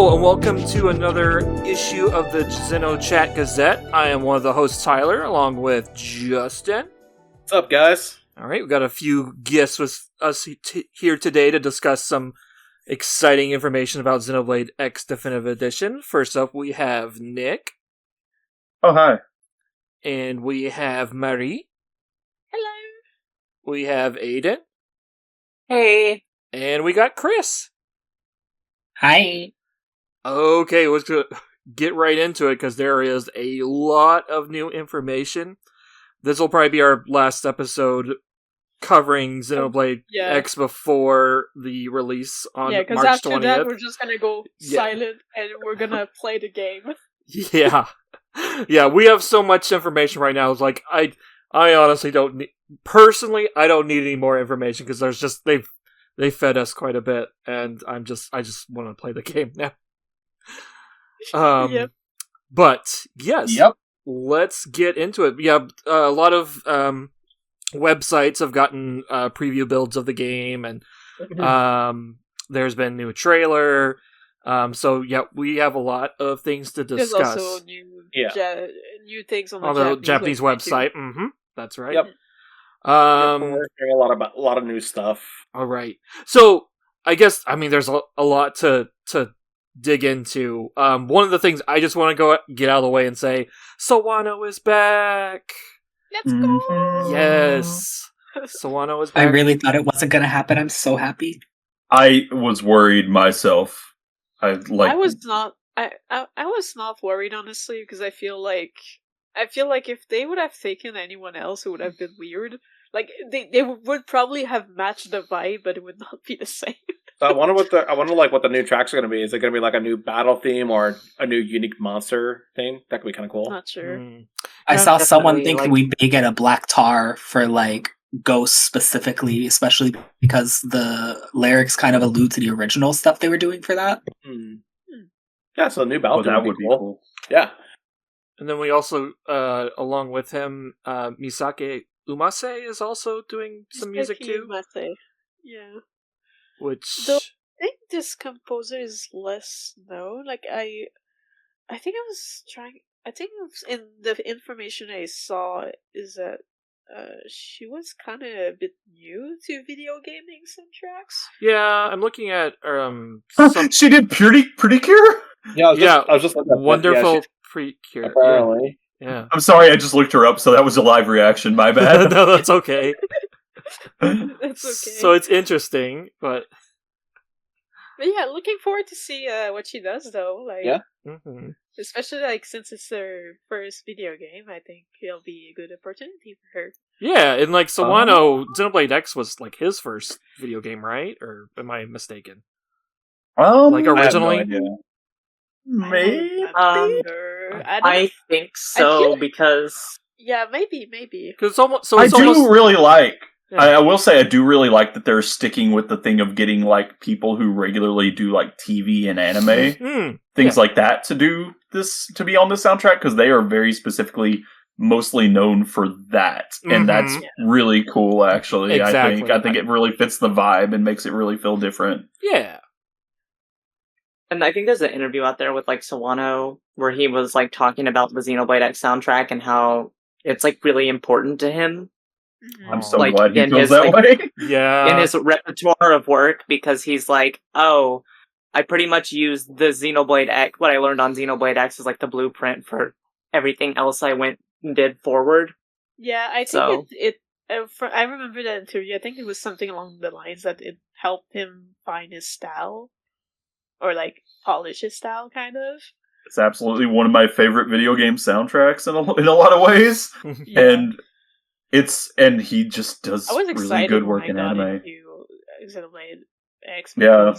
Hello, and welcome to another issue of the XenoChat Gazette. I am one of the hosts, Tyler, along with Justin. What's up, guys? Alright, we've got a few guests with us here today to discuss some exciting information about Xenoblade X Definitive Edition. First up, we have Nick. Oh, hi. And we have Marie. Hello. We have Aidan. Hey. And we got Chris. Hi. Okay, let's get right into it, because there is a lot of new information. This will probably be our last episode covering Xenoblade X before the release on March 20th. Yeah, because after that we're just gonna go silent and we're gonna play the game. Yeah. Yeah, we have so much information right now. It's like, I honestly don't need... Personally, I don't need any more information, because there's just... They fed us quite a bit, and I just want to play the game now. Yep. But yes, let's get into it. Yeah, a lot of websites have gotten preview builds of the game, and there's been a new trailer. So yeah, we have a lot of things to discuss. There's also new things on the Japanese website. Mm-hmm. That's right. Yep. We're hearing a lot of new stuff. All right. So I guess there's a lot to dig into. One of the things I just want to get out of the way and say, Sawano is back. Let's go. Yes, Sawano is back. I really thought it wasn't going to happen. I'm so happy. I was worried myself. I was not worried, honestly, because I feel like if they would have taken anyone else, it would have been weird. Like they would probably have matched the vibe, but it would not be the same. So I wonder what the new tracks are going to be. Is it going to be like a new battle theme or a new unique monster theme? That could be kind of cool. Not sure. I saw someone think we may get a black tar for like ghosts specifically, especially because the lyrics kind of allude to the original stuff they were doing for that. Yeah, so a new battle theme would be cool. Yeah. And then we also, along with him, Misake Umase is also doing some music too. Umase. Yeah. Which... Though, I think this composer is less known. Like, I think in the information I saw is that she was kind of a bit new to video gaming soundtracks. Yeah, I'm looking at... She did Pretty Cure? Yeah, I was just Wonderful Precure. Apparently. Yeah. I'm sorry, I just looked her up, so that was a live reaction. My bad. No, that's okay. That's okay. So it's interesting, but yeah, looking forward to see what she does, though. Like, especially like since it's her first video game, I think it'll be a good opportunity for her. Yeah, and like Sawano, Xenoblade X was like his first video game, right? Or am I mistaken? Like originally. I have no idea. Maybe. I think so, because... Yeah, maybe. Because I really like... Yeah. I will say I do really like that they're sticking with the thing of getting like people who regularly do like TV and anime, things like that to be on this soundtrack, because they are very specifically mostly known for that, and that's really cool. Actually, exactly. I think it really fits the vibe and makes it really feel different. Yeah. And I think there's an interview out there with, like, Sawano, where he was, like, talking about the Xenoblade X soundtrack and how it's, like, really important to him. I'm so glad he feels that way. Yeah. In his repertoire of work, because he's like, oh, I pretty much used the Xenoblade X, what I learned on Xenoblade X is, like, the blueprint for everything else I went and did forward. Yeah, I think I remember that interview. I think it was something along the lines that it helped him find his style. Or, like, polish his style, kind of. It's absolutely one of my favorite video game soundtracks in a lot of ways. And he just does really good work in anime. Xenoblade X. Yeah.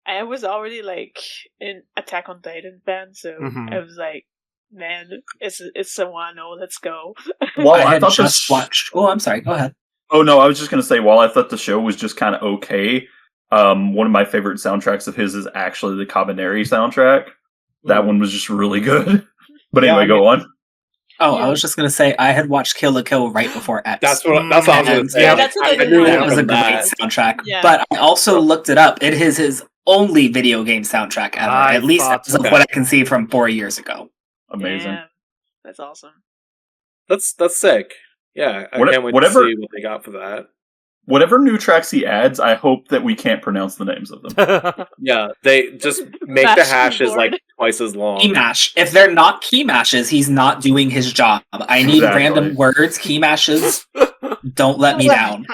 I was already, like, an Attack on Titan fan, so I was like, man, it's Sawano, let's go. Well, I thought watched... Oh, I'm sorry, go ahead. Oh, no, I was just going to say, while I thought the show was just kind of okay... one of my favorite soundtracks of his is actually the Cabaneri soundtrack. That one was just really good. But anyway, go on. Oh, I was just going to say, I had watched Kill la Kill right before X. That's what I was going to say. Yeah, that was a great soundtrack. Yeah. But I also looked it up. It is his only video game soundtrack ever. At least as of what I can see from 4 years ago. Amazing. Damn. That's awesome. That's sick. Yeah, I can't wait to see what they got for that. Whatever new tracks he adds, I hope that we can't pronounce the names of them. Yeah, they just make the hashes like twice as long. Key mash. If they're not key mashes, he's not doing his job. I need random words, key mashes. Don't let me down.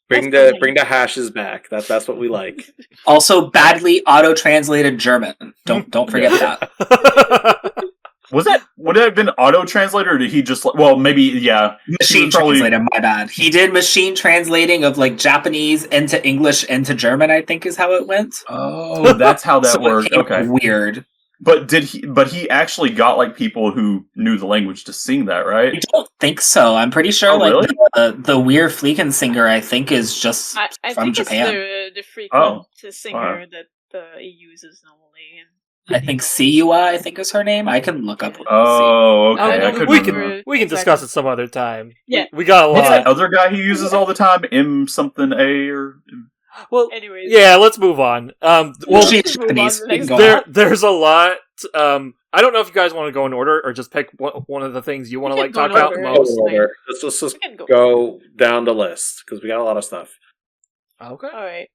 Bring the hashes back. That's what we like. Also, badly auto-translated German. Don't forget that. Would it have been auto-translated, or did he just... Well, maybe, yeah. Machine translated, my bad. He did machine translating of, like, Japanese into English into German, I think is how it went. Oh, that's how that worked. Okay. Weird. But he actually got, like, people who knew the language to sing that, right? I don't think so. I'm pretty sure, really? the Weir Fleeken singer, I think, is just I from think Japan. it's the frequent singer that he uses normally. I think Siyua, I think is her name. I can look up. Oh, okay. We can discuss it some other time. Yeah, we got a lot. What's that other guy he uses all the time? M something A or. Well, anyways, yeah. Let's move on. There's a lot. I don't know if you guys want to go in order or just pick one of the things you want to talk about most. Let's just go down the list because we got a lot of stuff. Okay. All right.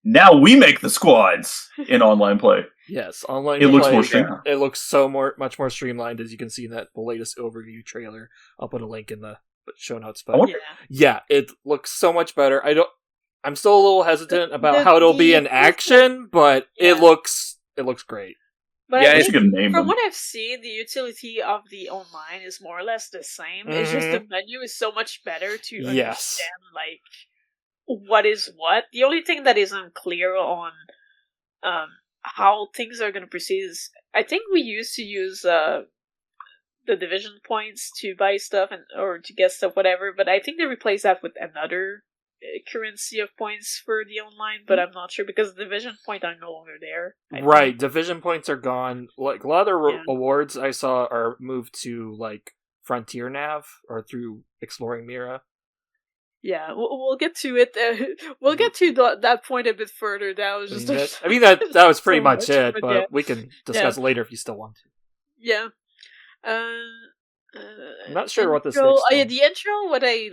Now we make the squads in online play. Yes, online. It looks more streamlined. It looks much more streamlined, as you can see in the latest overview trailer. I'll put a link in the show notes. But yeah, it looks so much better. I'm still a little hesitant about how it'll be in action, but it looks great. But yeah, it's a good name. From what I've seen, the utility of the online is more or less the same. It's just the menu is so much better to understand what is what. The only thing that is unclear on how things are going to proceed is, I think we used to use the division points to buy stuff or to get stuff, whatever, but I think they replaced that with another currency of points for the online, but I'm not sure because the division points are no longer there. Right, division points are gone. Like a lot of the awards I saw are moved to like Frontier Nav or through Exploring Mira. Yeah, we'll get to it. We'll get to that point a bit further. That was just. that was pretty much it, but we can discuss it later if you still want to. Yeah. I'm not sure what this. The intro. What I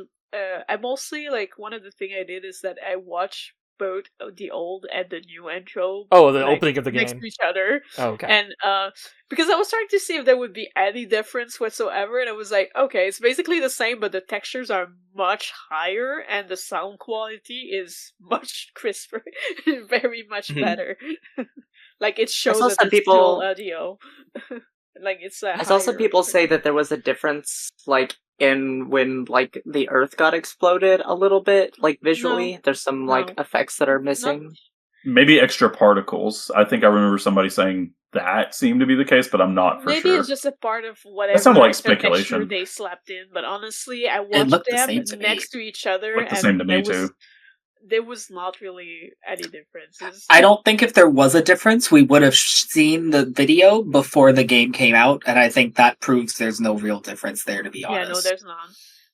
mostly like. One of the thing I did is that I watched both the old and the new intro. Oh, the opening of the game next to each other. Oh, okay. And because I was trying to see if there would be any difference whatsoever, and I was like, okay, it's basically the same, but the textures are much higher, and the sound quality is much crisper, very much better. Like it shows that it's dual audio. Like it's. I saw some people say that there was a difference, like in when like the Earth got exploded a little bit, like visually. There's some like effects that are missing. Maybe extra particles. I think I remember somebody saying that seemed to be the case, but I'm not for sure. Maybe it's just a part of whatever. That sounded like speculation. They slapped in, but honestly, I watched them next to each other. Looked the same to me too. There was not really any differences. I don't think if there was a difference, we would have seen the video before the game came out, and I think that proves there's no real difference there, to be honest. Yeah, no, there's none.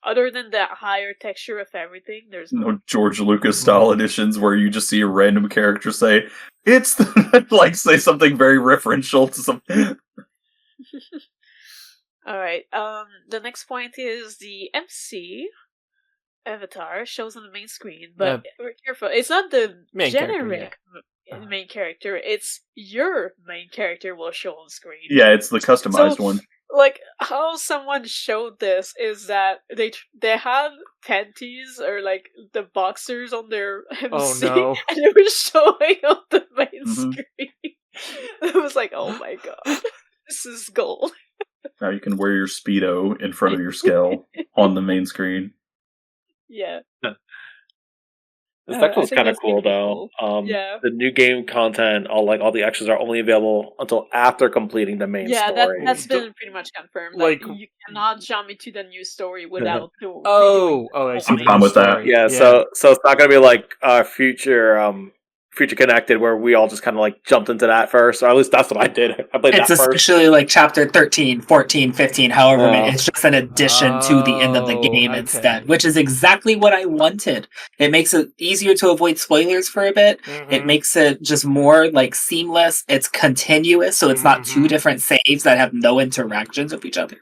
Other than that higher texture of everything, there's no George Lucas style editions where you just see a random character say, it's like say something very referential to something. Alright, the next point is the MC avatar shows on the main screen, but we're careful. It's not the generic main character, it's your main character will show on screen. Yeah, it's the customized one. Like, how someone showed this is that they had panties or like the boxers on their MC, and they were showing on the main screen. It was like, oh my god, this is gold. Now you can wear your Speedo in front of your skull on the main screen. Yeah. The spectacle is kind of cool, though. The new game content, all the extras are only available until after completing the main story. Yeah, that's been pretty much confirmed. Like you cannot jump into the new story without the. I see. I'm fine with that. Yeah, so it's not gonna be like future Future Connected, where we all just kind of like jumped into that first, or at least that's what I did. I played that first. It's especially like chapter 13, 14, 15, however many. It's just an addition to the end of the game instead, which is exactly what I wanted. It makes it easier to avoid spoilers for a bit. Mm-hmm. It makes it just more like seamless. It's continuous, so it's not two different saves that have no interactions with each other.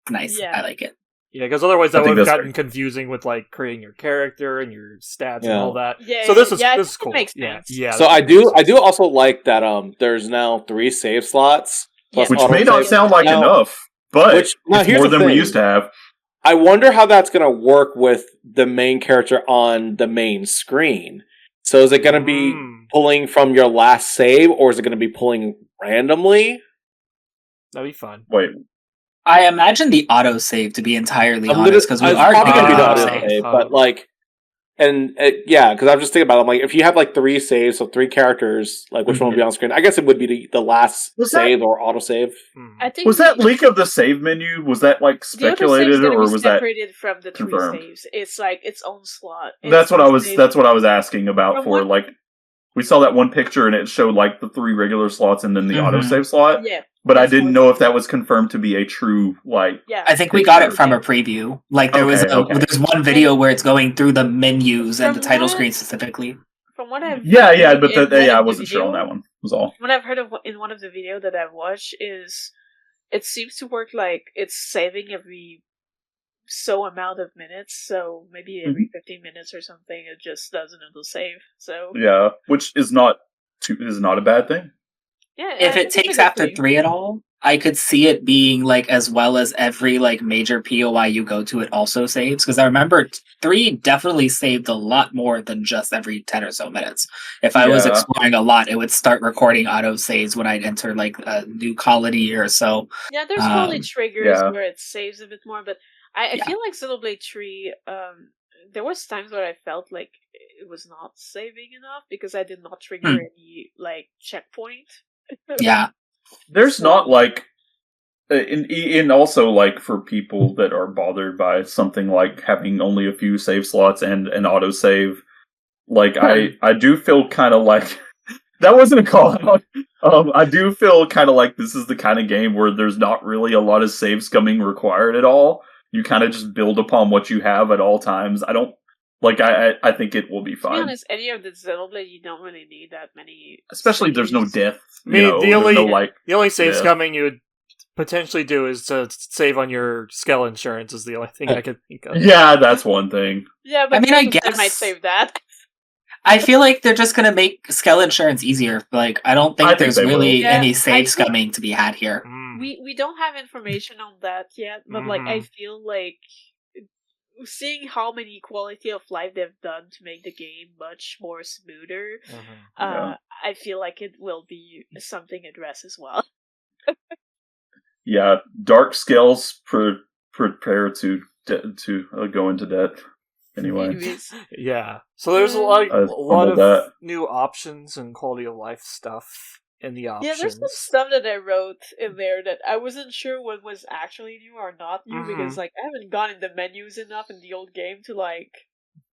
Nice. Yeah. I like it. Yeah, because otherwise that would have gotten confusing with like creating your character and your stats and all that. Yeah, so this is cool. Makes sense. Yeah. So I do also like that there's now 3 save slots, which may not sound like enough, but it's more than we used to have. I wonder how that's going to work with the main character on the main screen. So is it going to be pulling from your last save, or is it going to be pulling randomly? That'd be fun. Wait. I imagine the autosave to be entirely honest, because we are going to be the autosave, but like, because I'm just thinking about it, I'm like, if you have like 3 saves, so 3 characters, like which one would be on screen? I guess it would be the last save or autosave. I think was that leak of the save menu? Was that like speculated, or was that separated from the confirmed? 3 saves? It's like its own slot. That's what I was asking about for like. We saw that one picture and it showed like the 3 regular slots and then the autosave slot. Yeah. But I didn't know if that was confirmed to be a true like. Yeah. I think we got it from a preview. Like there's one video where it's going through the menus and the title screen specifically. From what I've I wasn't sure on that one. Was all. What I've heard of in one of the video that I've watched is it seems to work like it's saving every so amount of minutes, so maybe every 15 minutes or something it just does another save. So yeah, which is not a bad thing. Yeah, if it takes after 3 at all, I could see it being like as well as every like major POI you go to, it also saves. Because I remember 3 definitely saved a lot more than just every 10 or so minutes. If I was exploring a lot, it would start recording auto saves when I'd enter like a new colony or so. Yeah, there's probably triggers where it saves a bit more, but I feel like Xenoblade 3, there was times where I felt like it was not saving enough because I did not trigger any like checkpoint. Yeah. There's not like, and also like for people that are bothered by something like having only a few save slots and an autosave, like I do feel kind of like, that wasn't a call out. I do feel kind of like this is the kind of game where there's not really a lot of save scumming required at all. You kind of just build upon what you have at all times. I don't like. I think it will be fine. To be honest, any of the Xenoblade, you don't really need that many. Especially if there's no death. The only save scumming you would potentially do is to save on your Skell insurance. Is the only thing I could think of. Yeah, that's one thing. Yeah, but I mean, I guess I might save that. I feel like they're just gonna make Skell insurance easier. Like, I don't think there's really any save scumming to be had here. We don't have information on that yet, but like I feel like seeing how many quality of life they've done to make the game much more smoother, I feel like it will be something addressed as well. Yeah, dark Skells prepare to go into debt. Anyway, yeah. So there's a lot of new options and quality of life stuff in the options. Yeah, there's some stuff that I wrote in there that I wasn't sure what was actually new or not new because like I haven't gone in the menus enough in the old game to like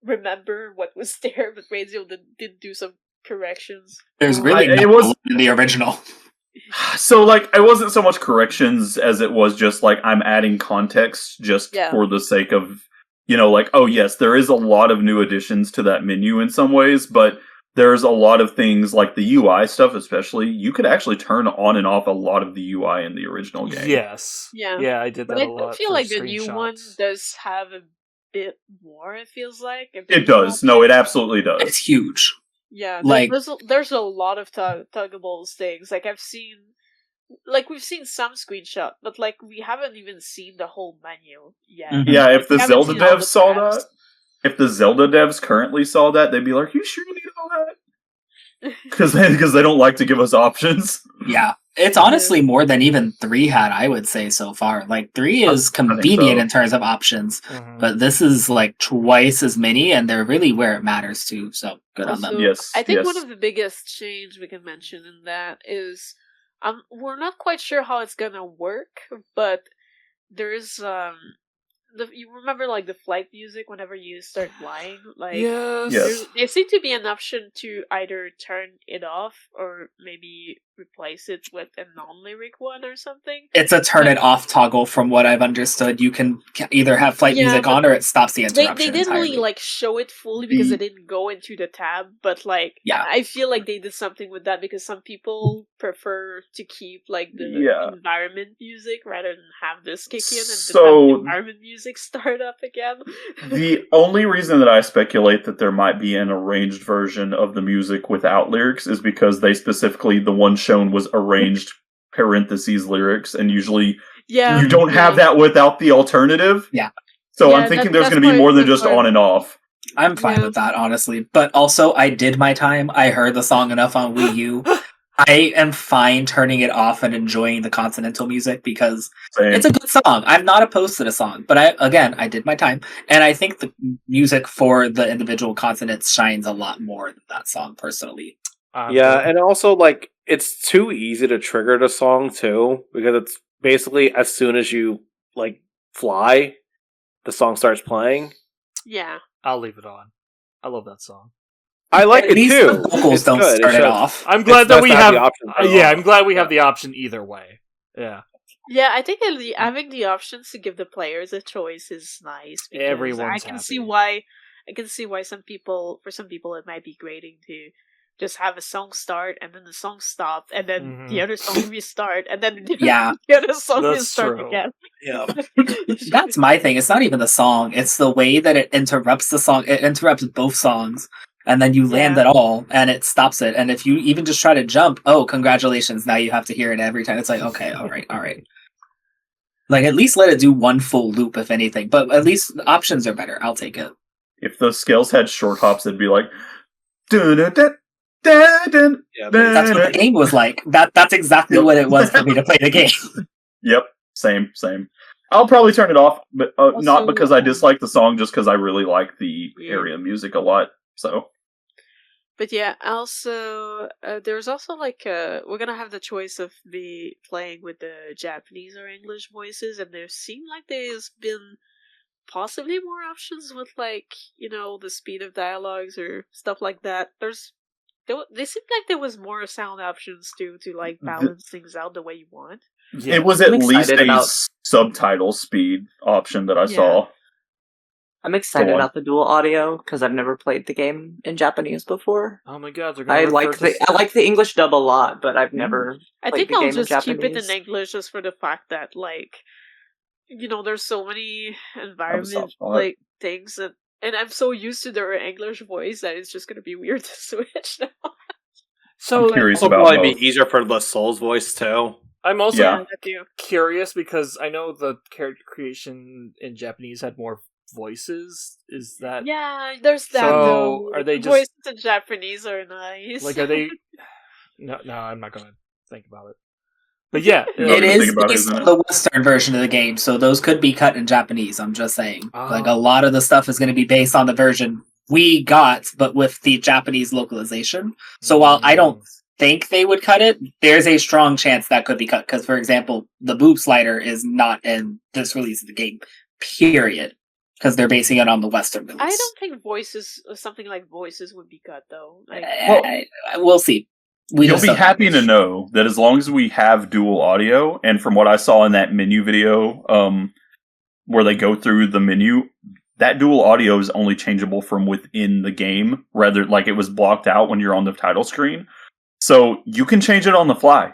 remember what was there. But Radio did do some corrections. There's really it was in the original. So like it wasn't so much corrections as it was just like I'm adding context just for the sake of. Like, oh yes, there is a lot of new additions to that menu in some ways, but there's a lot of things like the UI stuff, especially. You could actually turn on and off a lot of the UI in the original game. Yes. Yeah, I did that a lot. I feel like the new one does have a bit more, it feels like. It does. No, it absolutely does. It's huge. Yeah, like there's a lot of tuggables things. Like we've seen some screenshot, but like we haven't even seen the whole menu yet. Mm-hmm. Yeah, if the Zelda devs saw that, if the Zelda devs currently saw that, they'd be like, "You sure you need all that?" Because they don't like to give us options. Yeah, it's honestly more than even 3 had, I would say so far. Like 3 is convenient in terms of options, but this is like twice as many, and they're really where it matters too. So good on them. Yes, I think one of the biggest change we can mention in that is. We're not quite sure how it's gonna work, but there's you remember like the flight music whenever you start flying? Like, yes. there seemed to be an option to either turn it off or maybe replace it with a non-lyric one or something. It's a turn it off toggle from what I've understood. You can either have flight music on or it stops the interruption. They didn't really like show it fully because it didn't go into the tab, but like I feel like they did something with that because some people prefer to keep like the environment music rather than have this kick in and then have the environment music start up again. The only reason that I speculate that there might be an arranged version of the music without lyrics is because they specifically, the one shown was arranged parentheses lyrics, and usually you don't have that without the alternative. Yeah. So I'm thinking there's going to be more than just on and off. I'm fine with that, honestly. But also, I did my time. I heard the song enough on Wii U. I am fine turning it off and enjoying the Continental music because it's a good song. I'm not opposed to the song, but I did my time. And I think the music for the individual continents shines a lot more than that song, personally. And also, like, it's too easy to trigger the song, too, because it's basically as soon as you, like, fly, the song starts playing. Yeah. I'll leave it on. I love that song. I like it too. The vocals don't start it off. I'm glad that we have. I'm glad we have the option either way. Yeah. Yeah, I think having the options to give the players a choice is nice. Everyone's I can see why for some people it might be grating to just have a song start and then the song stop and then the other song restart and then the other song restart again. Yeah. That's my thing. It's not even the song. It's the way that it interrupts the song. It interrupts both songs. And then you land it all, and it stops it. And if you even just try to jump, oh, congratulations, now you have to hear it every time. It's like, okay, all right. Like, at least let it do one full loop, if anything. But at least the options are better. I'll take it. If those scales had short hops, it'd be like... Dun-dun-dun, dun-dun, that's what the game was like. That's exactly what it was for me to play the game. Yep, same. I'll probably turn it off, but also, not because I dislike the song, just because I really like the area music a lot. So, but yeah, also there's also like we're gonna have the choice of playing with the Japanese or English voices, and there seem like there's been possibly more options with like the speed of dialogues or stuff like that. They seemed like there was more sound options to like balance things out the way you want. Yeah. It was at least a subtitle speed option that I saw. I'm excited about the dual audio because I've never played the game in Japanese before. Oh my god, I like the English dub a lot, but I've never. I think I'll just keep it in English just for the fact that there's so many environment like things and I'm so used to their English voice that it's just gonna be weird to switch now. So I'm curious about it'll probably be easier for the Soul's voice too. I'm also curious because I know the character creation in Japanese had more voices. Is that there's that so are they just voices in Japanese are nice? Like, are they no I'm not gonna think about it, but yeah, it is the Western version of the game, so those could be cut in Japanese. I'm just saying, like, a lot of the stuff is going to be based on the version we got, but with the Japanese localization. So while I don't think they would cut it, there's a strong chance that could be cut, because for example, the boob slider is not in this release of the game, period. Because they're basing it on the Western release. I don't think something like voices would be cut, though. Like, we'll see. You'll be happy to know that as long as we have dual audio, and from what I saw in that menu video, where they go through the menu, that dual audio is only changeable from within the game, rather like it was blocked out when you're on the title screen. So you can change it on the fly.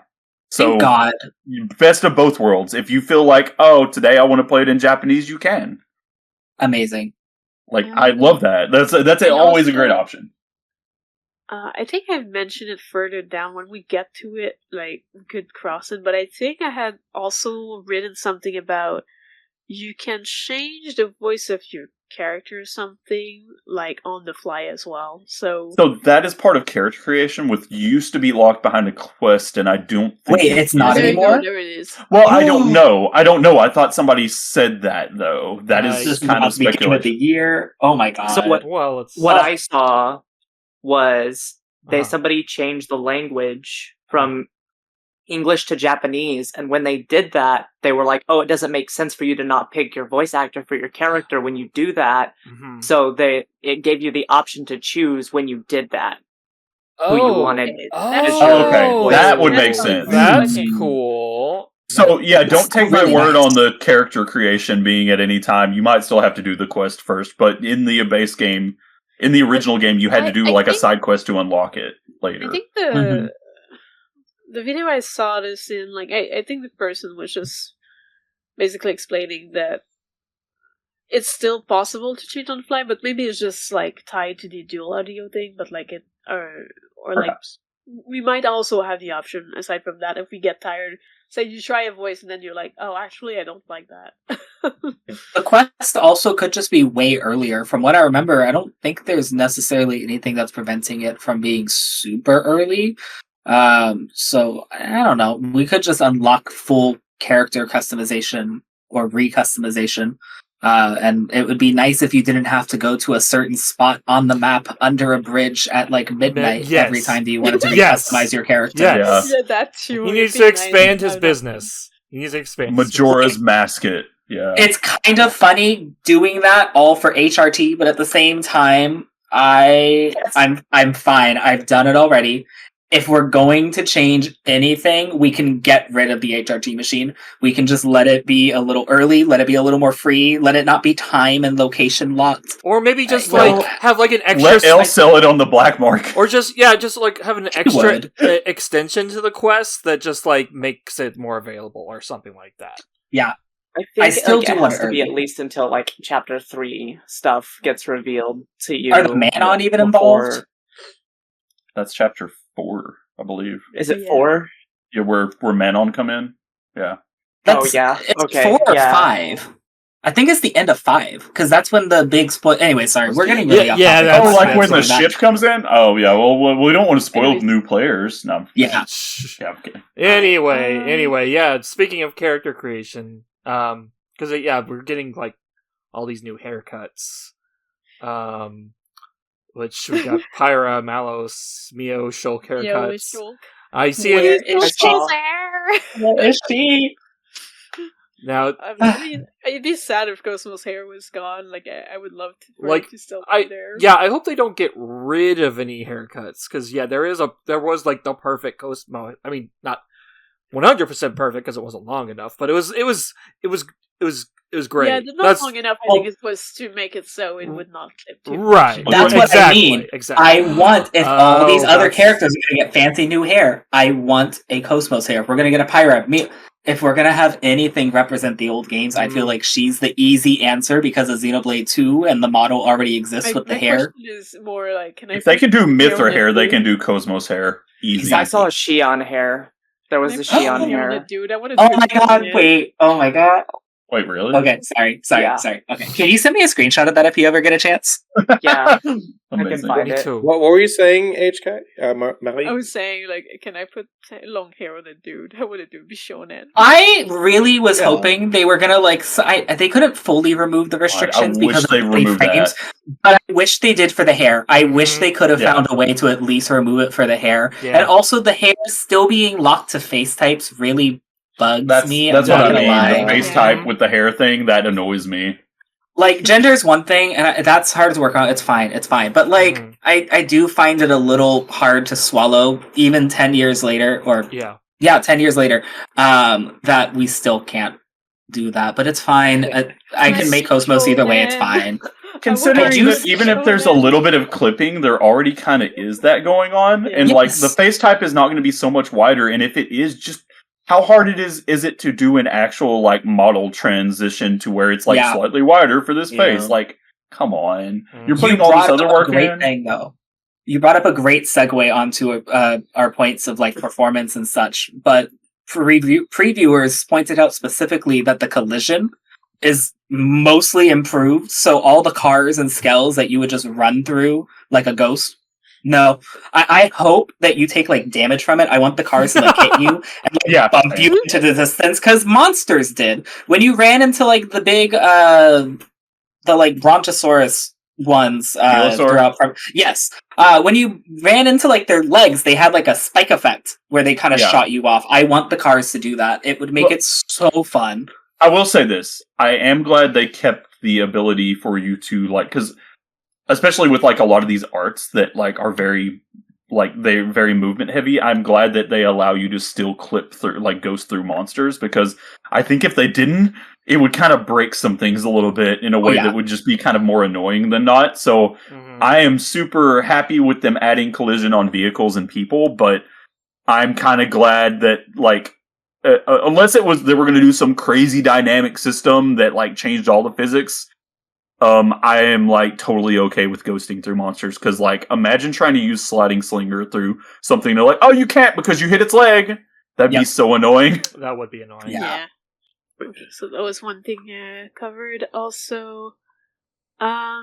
So, thank God. Best of both worlds. If you feel like, today I want to play it in Japanese, you can. Amazing. Like, I love that. That's always a great option. I think I've mentioned it further down when we get to it, like, we could cross it, but I think I had also written something about you can change the voice of your character or something, like, on the fly as well. So that is part of character creation, which used to be locked behind a quest, and I don't think... Wait, it's not anymore? There it is. Well, I don't know. I thought somebody said that, though. That is just kind of speculation. Of the year. Oh my god. So what I saw was somebody changed the language from English to Japanese, and when they did that, they were like, "Oh, it doesn't make sense for you to not pick your voice actor for your character when you do that." Mm-hmm. So it gave you the option to choose when you did that who you wanted. Okay, that would make sense. That's cool. So yeah, don't take my word on the character creation being at any time. You might still have to do the quest first, but in the base game, in the original game, you had to do a side quest to unlock it later. I think the video I saw this in, like, I think the person was just basically explaining that it's still possible to cheat on the fly, but maybe it's just like tied to the dual audio thing. But like Perhaps. like we might also have the option aside from that if we get tired. Say you try a voice and then you're like, oh, actually, I don't like that. The quest also could just be way earlier. From what I remember, I don't think there's necessarily anything that's preventing it from being super early. So I don't know. We could just unlock full character customization or recustomization. And it would be nice if you didn't have to go to a certain spot on the map under a bridge at like midnight every time that you wanted to recustomize your character. Yeah, that too. He needs to expand his business. He needs to expand Majora's Masket. Yeah. It's kind of funny doing that all for HRT, but at the same time, I'm fine. I've done it already. If we're going to change anything, we can get rid of the HRT machine. We can just let it be a little early, let it be a little more free, let it not be time and location locked. Or maybe just have like an extra... Let Elle sell it on the black market. Or just like have an extra extension to the quest that just like makes it more available or something like that. Yeah. I think I still do it want has to be at least until like chapter 3 stuff gets revealed to you. Are the Manon even involved? That's chapter 4, I believe. Is it 4? Yeah, where Manon come in? Yeah. It's 4 or 5. I think it's the end of 5, because that's when the big spoil... Anyway, sorry, we're getting really off topic. When the ship comes in? Oh, yeah, well, we don't want to spoil new players. No. Yeah. Okay. Anyway, yeah, speaking of character creation, because, we're getting, like, all these new haircuts. Which we got Pyra, Malos, Mio, Shulk haircuts. I see it. What is she? Now, I mean, it'd be sad if Cosmo's hair was gone. Like, I would love for it to still be there. Yeah, I hope they don't get rid of any haircuts because there was like the perfect Cosmo. I mean, not 100% perfect because it wasn't long enough, but it was great. Yeah, not long enough. I think it was to make it so it would not clip too much. That's what I mean. Exactly. I want, if all these other characters are going to get fancy new hair, I want a Cosmos hair. If we're going to get a Pyra, if we're going to have anything represent the old games, I feel like she's the easy answer because of Xenoblade 2 and the model already exists with the hair. Is more like, if they can do Mythra hair, they can do Cosmos hair. Easy. I saw a Shion hair. There was a Shion hair. Oh my god, wait. Oh my god. Wait, really? Okay, sorry. Okay, can you send me a screenshot of that if you ever get a chance? Yeah, I can find it. What were you saying, HK? Marie? I was saying, like, can I put long hair on a dude? How would a dude be shonen? I really was hoping they were gonna, like, they couldn't fully remove the restrictions because of the frames, but I wish they did for the hair. I wish they could have found a way to at least remove it for the hair. Yeah. And also the hair still being locked to face types really bugs me. That's what I mean. The face type with the hair thing, that annoys me. Like, gender is one thing, and that's hard to work on. It's fine. But, like, I do find it a little hard to swallow, even 10 years later, 10 years later, that we still can't do that. But it's fine. I can make Cosmos either way. It's fine. Considering that even if there's a little bit of clipping, there already kind of is that going on. And, like, the face type is not going to be so much wider, and if it is, just... How hard is it to do an actual, like, model transition to where it's, like, slightly wider for this face? Like, come on. You're putting all this other work in? Thing, though. You brought up a great segue onto our points of, like, performance and such, but previewers pointed out specifically that the collision is mostly improved, so all the cars and skells that you would just run through like a ghost. No, I hope that you take, like, damage from it. I want the cars to, like, hit you and, like, bump you into the distance, because monsters did. When you ran into, like, the big, the, like, Brontosaurus ones throughout. Yes. When you ran into like their legs, they had like a spike effect where they kind of shot you off. I want the cars to do that. It would make it so fun. I will say this. I am glad they kept the ability for you to, like, because especially with like a lot of these arts that like are very, like, they're very movement heavy, I'm glad that they allow you to still clip through, like, ghost through monsters, because I think if they didn't, it would kind of break some things a little bit in a way that would just be kind of more annoying than not. So I am super happy with them adding collision on vehicles and people, but I'm kind of glad that, like, unless it was they were going to do some crazy dynamic system that like changed all the physics, I am like totally okay with ghosting through monsters, because like imagine trying to use sliding slinger through something. They're like, oh, you can't because you hit its leg. That'd be so annoying. That would be annoying. Yeah. So that was one thing covered. Also, I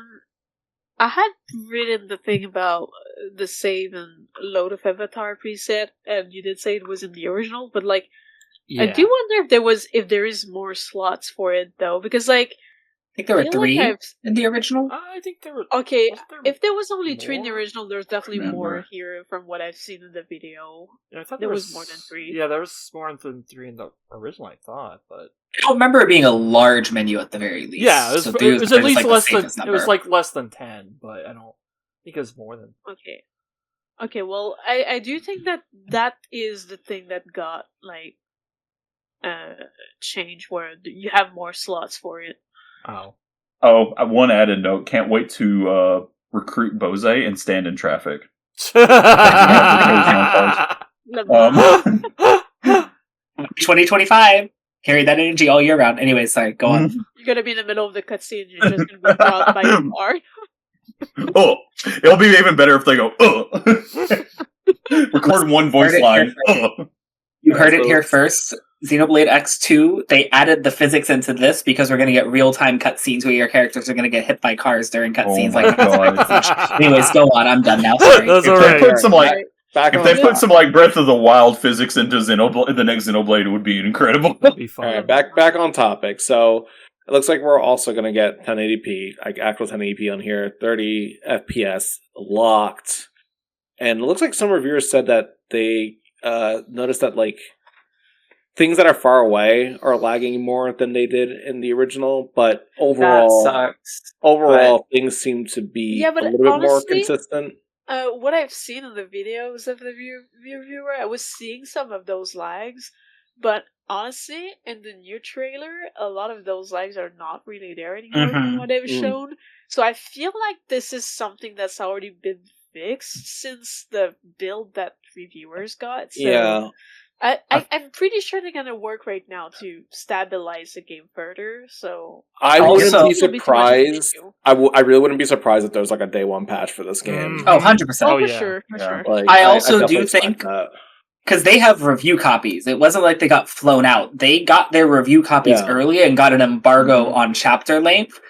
had written the thing about the save and load of Avatar preset, and you did say it was in the original, but like. I do wonder if there is more slots for it though, because like I think there were 3 in the original. I think there were. Okay, if there was only 3 in the original, there's definitely more here from what I've seen in the video. Yeah, I thought there was more than 3. Yeah, there was more than 3 in the original, I thought, but I don't remember it being a large menu at the very least. Yeah, it was, it was at least less than number. It was like less than 10, but I don't think it was more than. Okay. Well, I do think that is the thing that got like. Change where you have more slots for it. One added note, can't wait to recruit Bose and stand in traffic. 2025. Carry that energy all year round. Anyway, sorry, go on. You're gonna be in the middle of the cutscene, you're just gonna be brought by your car. Oh, it'll be even better if they go, record one voice line. You heard it here first. Xenoblade X2, they added the physics into this because we're going to get real-time cutscenes where your characters are going to get hit by cars during cutscenes. Anyways, go on. I'm done now. Sorry. If they put some put some like Breath of the Wild physics into the next Xenoblade, it would be incredible. That'd be fun. All right, back on topic. So it looks like we're also going to get 1080p, like actual 1080p on here, 30 FPS locked, and it looks like some reviewers said that they noticed that like. Things that are far away are lagging more than they did in the original, but overall, things seem to be a little bit more consistent. What I've seen in the videos of the reviewer, I was seeing some of those lags, but honestly, in the new trailer, a lot of those lags are not really there anymore from what they've shown. So I feel like this is something that's already been fixed since the build that reviewers got. So yeah. I'm pretty sure they're gonna work right now to stabilize the game further. So I wouldn't be surprised. I really wouldn't be surprised if there's like a day one patch for this game. 100%. For sure. Like, I also do think because they have review copies. It wasn't like they got flown out. They got their review copies early and got an embargo on chapter length.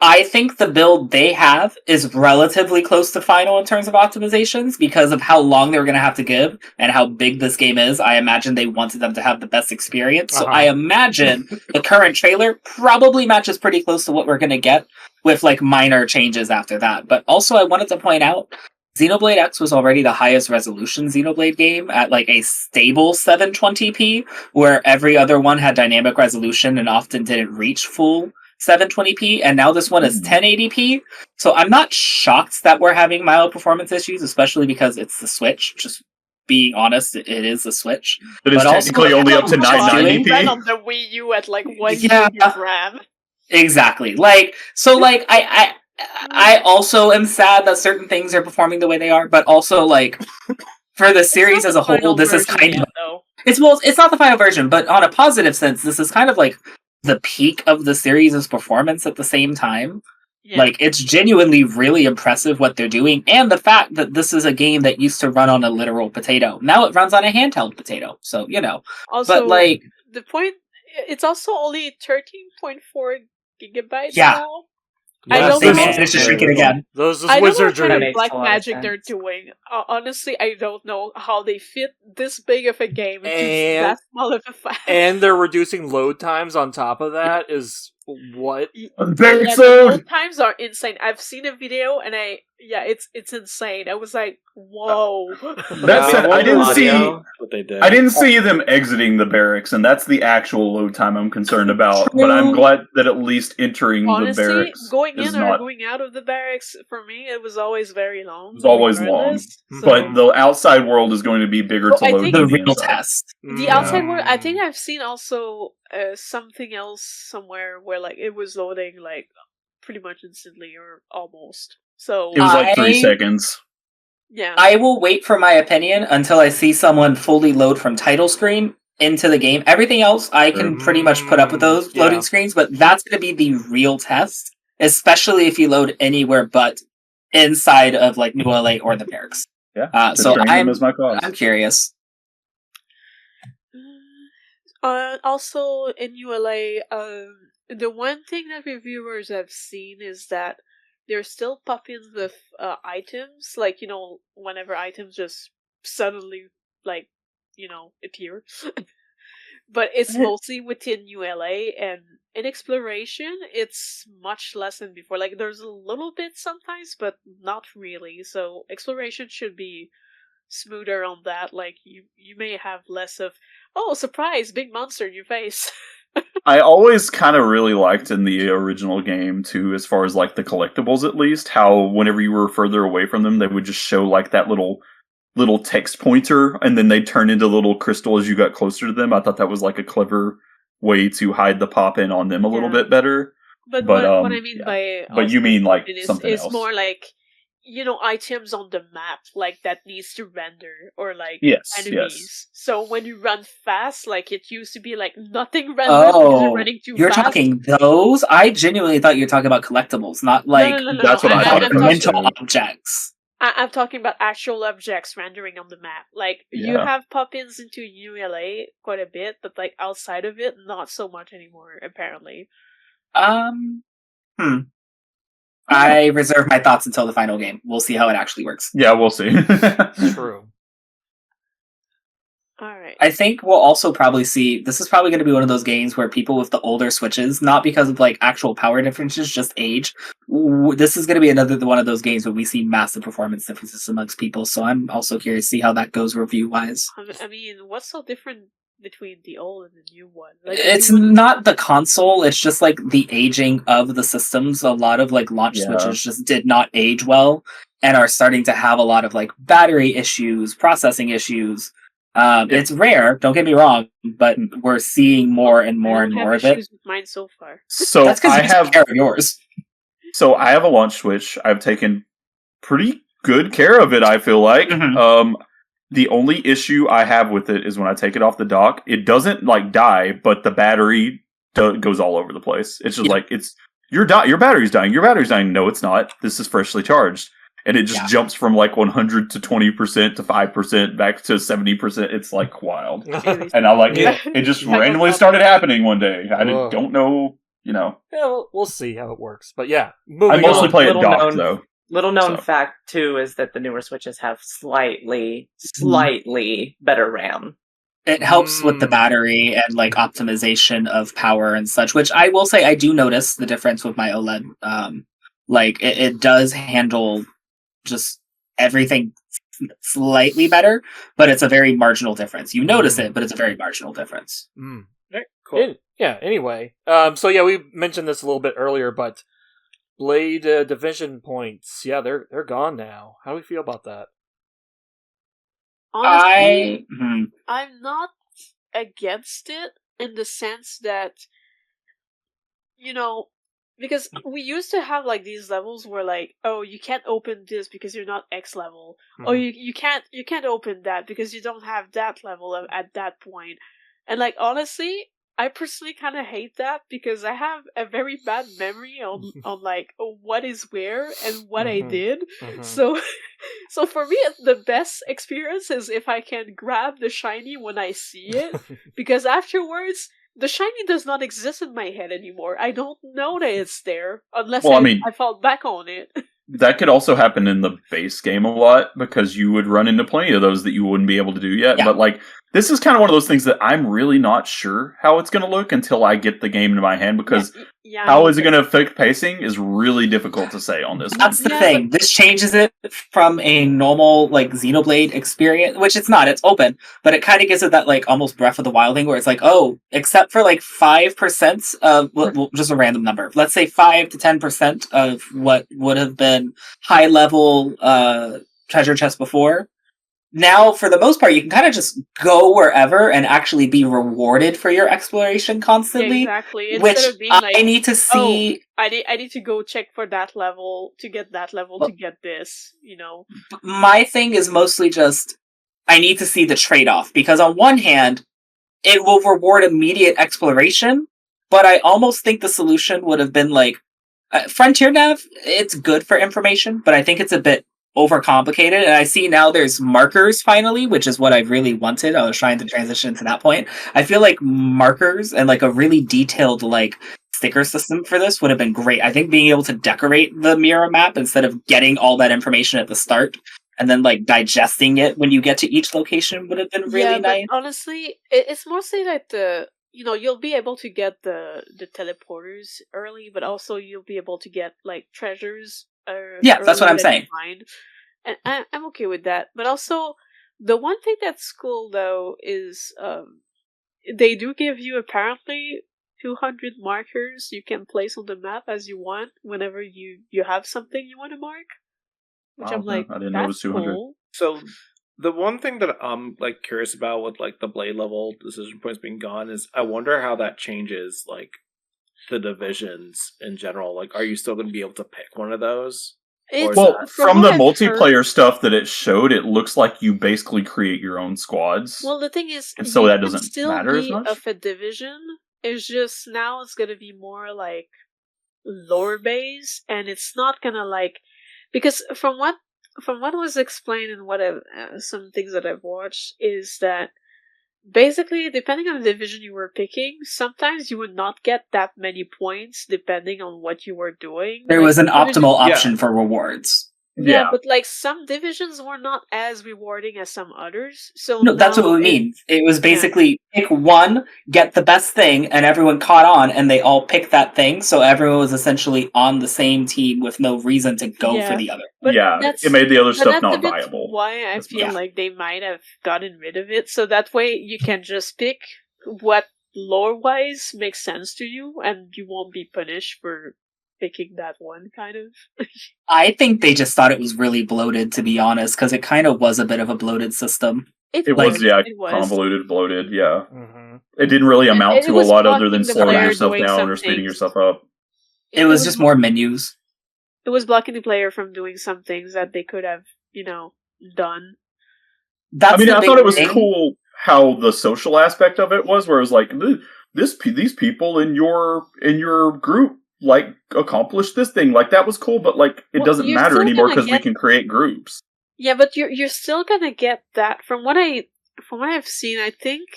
I think the build they have is relatively close to final in terms of optimizations because of how long they were going to have to give and how big this game is. I imagine they wanted them to have the best experience. So I imagine the current trailer probably matches pretty close to what we're going to get with like minor changes after that. But also I wanted to point out Xenoblade X was already the highest resolution Xenoblade game at like a stable 720p, where every other one had dynamic resolution and often didn't reach full 720p, and now this one is 1080p. So I'm not shocked that we're having mild performance issues, especially because it's the Switch. Just being honest, it is the Switch. It is technically only up to 990p. Run on the Wii U at like 1 GB RAM. Exactly. Like so. Like I also am sad that certain things are performing the way they are, but also like for the series as a whole, this is kind of it's not the final version, but on a positive sense, this is kind of like the peak of the series' performance at the same time. Yeah. Like, it's genuinely really impressive what they're doing, and the fact that this is a game that used to run on a literal potato. Now it runs on a handheld potato, so, you know. Also, but, like, the point, it's also only 13.4 gigabytes now. I don't They know. managed to shrink it again. Those I don't know what wizardry. kind That of makes black a lot of magic they're sense. doing. Honestly, I don't know how they fit this big of a game into And- that small of a file. And they're reducing load times on top of that is what? Barracks the load! load times are insane. I've seen a video and it's insane. I was like, whoa. That said, I didn't see what they did. I didn't see them exiting the barracks, and that's the actual load time I'm concerned about. But I'm True. glad that at least entering the Honestly, barracks going is in or not. going out of the barracks, for me, it was always very long. It was always long. regardless. But the outside world is going to be bigger Oh, to I load think- than The real inside. test. The outside world, I think I've seen also something else somewhere where like it was loading like pretty much instantly or almost. So It was like 3 I- seconds. yeah, I will wait for my opinion until I see someone fully load from title screen into the game. Everything else, I can pretty much put up with those Yeah. loading screens, but that's going to be the real test, especially if you load anywhere but inside of like New LA or the barracks. Yeah. So Train them is my cause. I'm curious. also in ULA, the one thing that reviewers have seen is that they're still popping with items, like, you know, whenever items just suddenly, like, you know, appear. But it's mostly within ULA, and in exploration, it's much less than before. Like, there's a little bit sometimes, but not really. So exploration should be smoother on that. Like, you may have less of, oh, surprise, big monster in your face. I always kind of really liked in the original game, too, as far as like the collectibles at least, how whenever you were further away from them, they would just show like that little text pointer, and then they'd turn into little crystal as you got closer to them. I thought that was like a clever way to hide the pop-in on them a little bit better. But But, what I mean yeah. by But you mean like is something else. more like, you know, items on the map, like that needs to render, or like Yes, enemies. yes. So when you run fast, like it used to be like nothing renders because you're running too You're fast. talking those? I genuinely thought you were talking about collectibles, not like no. That's what I thought I'm at first, mental too. objects. I'm talking about actual objects rendering on the map. Like, you Yeah. have pop-ins into ULA quite a bit, but like outside of it, not so much anymore, apparently. I reserve my thoughts until the final game. We'll see how it actually works. Yeah, we'll see. True. Alright. I think we'll also probably see, this is probably going to be one of those games where people with the older Switches, not because of like actual power differences, just age, this is going to be another one of those games where we see massive performance differences amongst people. So I'm also curious to see how that goes review-wise. I mean, what's so different between the old and the new one? Like, It's the new one- not the console, it's just like the aging of the systems. A lot of like launch Yeah. Switches just did not age well and are starting to have a lot of like battery issues, processing issues. It's rare, don't get me wrong, but we're seeing more and more I and don't more have of it. issues with mine so far. So That's because I you have take care of yours. So I have a launch Switch. I've taken pretty good care of it, I feel like. Mhm. The only issue I have with it is when I take it off the dock, it doesn't like die, but the battery goes all over the place. It's just like, it's your battery's dying. Your battery's dying. No, it's not. This is freshly charged. And it just jumps from like 100 to 20% to 5% back to 70%. It's like wild. And I like it just randomly started happening one day. I don't know, you know. Yeah, we'll see how it works. But yeah, I moving mostly on. play it Little docked known- though. Little known So. fact too is that the newer Switches have slightly better RAM. It helps with the battery and like optimization of power and such, which I will say I do notice the difference with my OLED. Like it does handle just everything slightly better, but it's a very marginal difference. You notice it, but it's a very marginal difference. Right, cool. Anyway. So yeah, we mentioned this a little bit earlier, but Blade division points, yeah, they're gone now. How do we feel about that? Honestly, I'm not against it in the sense that, you know, because we used to have like these levels where like, oh, you can't open this because you're not X level, or you can't open that because you don't have that level at that point. And like honestly, I personally kind of hate that because I have a very bad memory on like what is where and what I did. So for me, the best experience is if I can grab the shiny when I see it, because afterwards the shiny does not exist in my head anymore. I don't know that it's there unless I fall back on it. That could also happen in the base game a lot, because you would run into plenty of those that you wouldn't be able to do yet. Yeah. But, like, this is kind of one of those things that I'm really not sure how it's going to look until I get the game into my hand, because how is it going to affect pacing is really difficult to say on this. That's the thing. This changes it from a normal, like, Xenoblade experience, which it's not, it's open, but it kind of gives it that, like, almost Breath of the Wild thing, where it's like, oh, except for, like, 5% of, well, just a random number, let's say 5 to 10% of what would have been high-level treasure chests before, now, for the most part, you can kind of just go wherever and actually be rewarded for your exploration constantly. Exactly. Instead of being like, I need to see... I need to go check for that level, to get that level, to get this, you know. My thing is mostly just, I need to see the trade-off. Because on one hand, it will reward immediate exploration, but I almost think the solution would have been like, Frontier Nav, it's good for information, but I think it's a bit overcomplicated, and I see now there's markers finally, which is what I really wanted. I was trying to transition to that point. I feel like markers and like a really detailed like sticker system for this would have been great. I think being able to decorate the mirror map instead of getting all that information at the start and then like digesting it when you get to each location would have been really nice. Honestly, it's mostly like you'll be able to get the teleporters early, but also you'll be able to get like treasures. That's what I'm saying. And I'm okay with that. But also, the one thing that's cool though is they do give you apparently 200 markers you can place on the map as you want whenever you have something you want to mark. Which I'm like, I didn't know it was 200. Cool. So the one thing that I'm like curious about with like the blade level decision points being gone is I wonder how that changes like the divisions in general. Like, are you still going to be able to pick one of those? Well, from the multiplayer stuff that it showed, it looks like you basically create your own squads. Well, the thing is, and so that doesn't matter as much. Of a division, it's just now it's going to be more like lore based, and it's not going to like, because from what was explained and what some things that I've watched is that basically, depending on the division you were picking, sometimes you would not get that many points depending on what you were doing. There was an optimal option for rewards. Yeah, but like some divisions were not as rewarding as some others. So no, that's what we mean. It was basically pick one, get the best thing, and everyone caught on, and they all picked that thing. So everyone was essentially on the same team with no reason to go for the other. But it made the other stuff not viable. Why I feel like they might have gotten rid of it, so that way you can just pick what lore-wise makes sense to you, and you won't be punished for picking that one, kind of. I think they just thought it was really bloated, to be honest, because it kind of was a bit of a bloated system. It was convoluted, bloated, yeah. Mm-hmm. It didn't really amount to a lot other than slowing yourself down or speeding yourself up. It was just more menus. It was blocking the player from doing some things that they could have, done. I thought it was cool how the social aspect of it was, where it was like, these people in your group like accomplished this thing, like that was cool, but like it doesn't matter anymore because we can create groups. Yeah, but you're still gonna get that from what I've seen. I think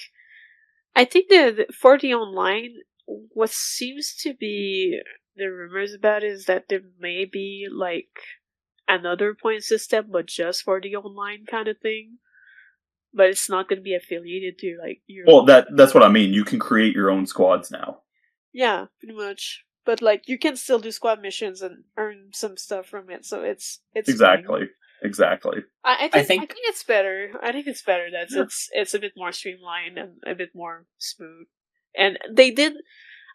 the for the online, what seems to be the rumors about is that there may be like another point system, but just for the online kind of thing. But it's not going to be affiliated to like your. Well, that's what I mean. You can create your own squads now. Yeah, pretty much. But like you can still do squad missions and earn some stuff from it, so it's exactly. fine. Exactly. I think it's better. I think it's better that it's a bit more streamlined and a bit more smooth. And they did,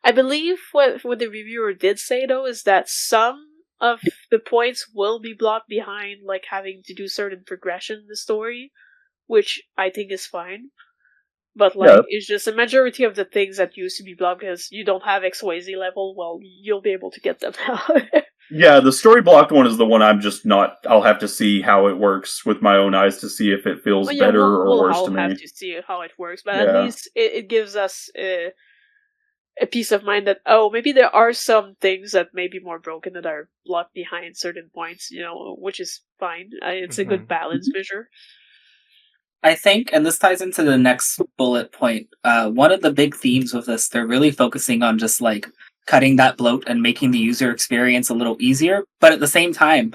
I believe, what the reviewer did say though is that some of the points will be blocked behind like having to do certain progression in the story, which I think is fine. But like it's just a majority of the things that used to be blocked because you don't have XYZ level, well, you'll be able to get them now. Yeah, the story blocked one is the one I'm just not. I'll have to see how it works with my own eyes to see if it feels better or worse to me. I'll have to see how it works, but at least it gives us a peace of mind that maybe there are some things that may be more broken that are blocked behind certain points, which is fine. It's a good balance measure. I think, and this ties into the next bullet point, one of the big themes with this, they're really focusing on just like cutting that bloat and making the user experience a little easier. But at the same time,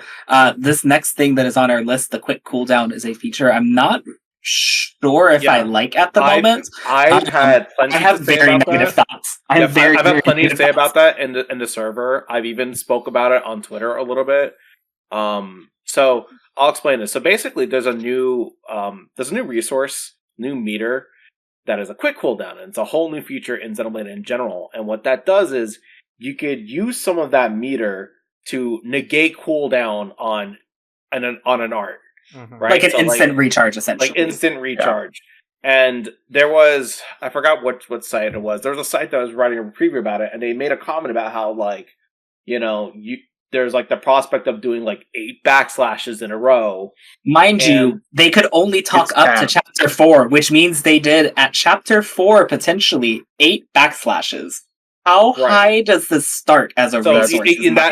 this next thing that is on our list, the quick cooldown, is a feature I'm not sure if I like at the moment. I've had plenty I have to say very about negative that. thoughts. I've had plenty to say about that in the server. I've even spoke about it on Twitter a little bit. So I'll explain this. So basically, there's a new resource, new meter that is a quick cooldown, and it's a whole new feature in Xenoblade in general. And what that does is you could use some of that meter to negate cooldown on an art, right? Like an instant recharge, essentially. Like instant recharge. Yeah. And there was, I forgot what site it was. There was a site that was writing a preview about it, and they made a comment about how, like, there's like the prospect of doing like 8 backslashes in a row. Mind you, they could only talk up to chapter 4, which means they did at chapter 4 potentially 8 backslashes. How high does this start as a resource?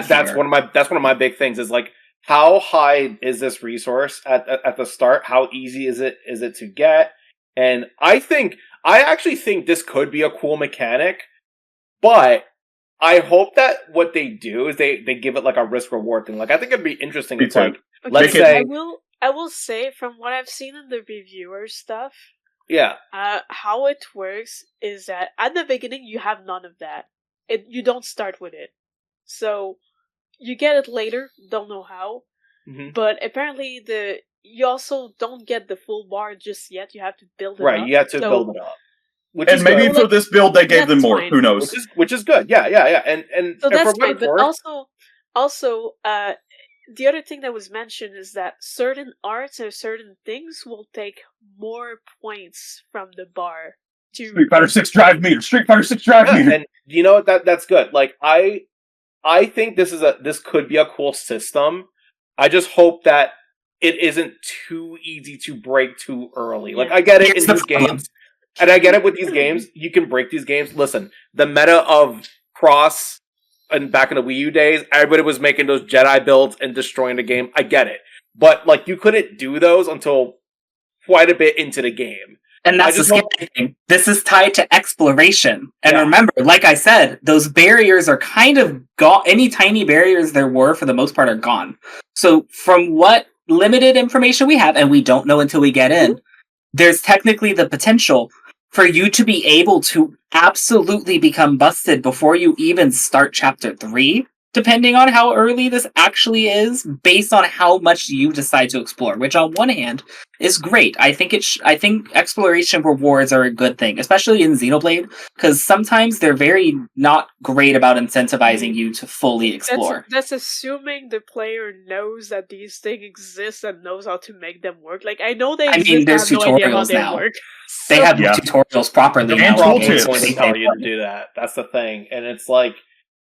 That's one of my big things is like, how high is this resource at the start? How easy is it to get? And I actually think this could be a cool mechanic, but I hope that what they do is they give it like a risk reward thing. Like, I think it'd be interesting. It's like, let's say, I will say from what I've seen in the reviewer stuff. Yeah. How it works is that at the beginning you have none of that. You don't start with it, so you get it later. Don't know how, but apparently you also don't get the full bar just yet. You have to build it up. Right, you have to build it up. And maybe for this build they gave them more. Fine. Who knows? Which is good. Yeah. And so that's fine. But also, the other thing that was mentioned is that certain arts or certain things will take more points from the bar. Street Fighter 6 drive meter. Street Fighter 6 drive meter. And you know what? That's good. Like, I think this could be a cool system. I just hope that it isn't too easy to break too early. Like, I get it in these games. And I get it with these games. You can break these games. Listen, the meta of Cross and back in the Wii U days, everybody was making those Jedi builds and destroying the game. I get it. But, like, you couldn't do those until quite a bit into the game. And that's the scary thing. This is tied to exploration. And remember, like I said, those barriers are kind of gone. Any tiny barriers there were, for the most part, are gone. So from what limited information we have, and we don't know until we get in, there's technically the potential for you to be able to absolutely become busted before you even start chapter 3, depending on how early this actually is, based on how much you decide to explore, which on one hand is great. I think exploration rewards are a good thing, especially in Xenoblade, because sometimes they're very not great about incentivizing you to fully explore. That's assuming the player knows that these things exist and knows how to make them work. Like, I know they exist, there's tutorials now. They have tutorials properly now. Tooltips Going to tell you to do that. That's the thing. And it's like,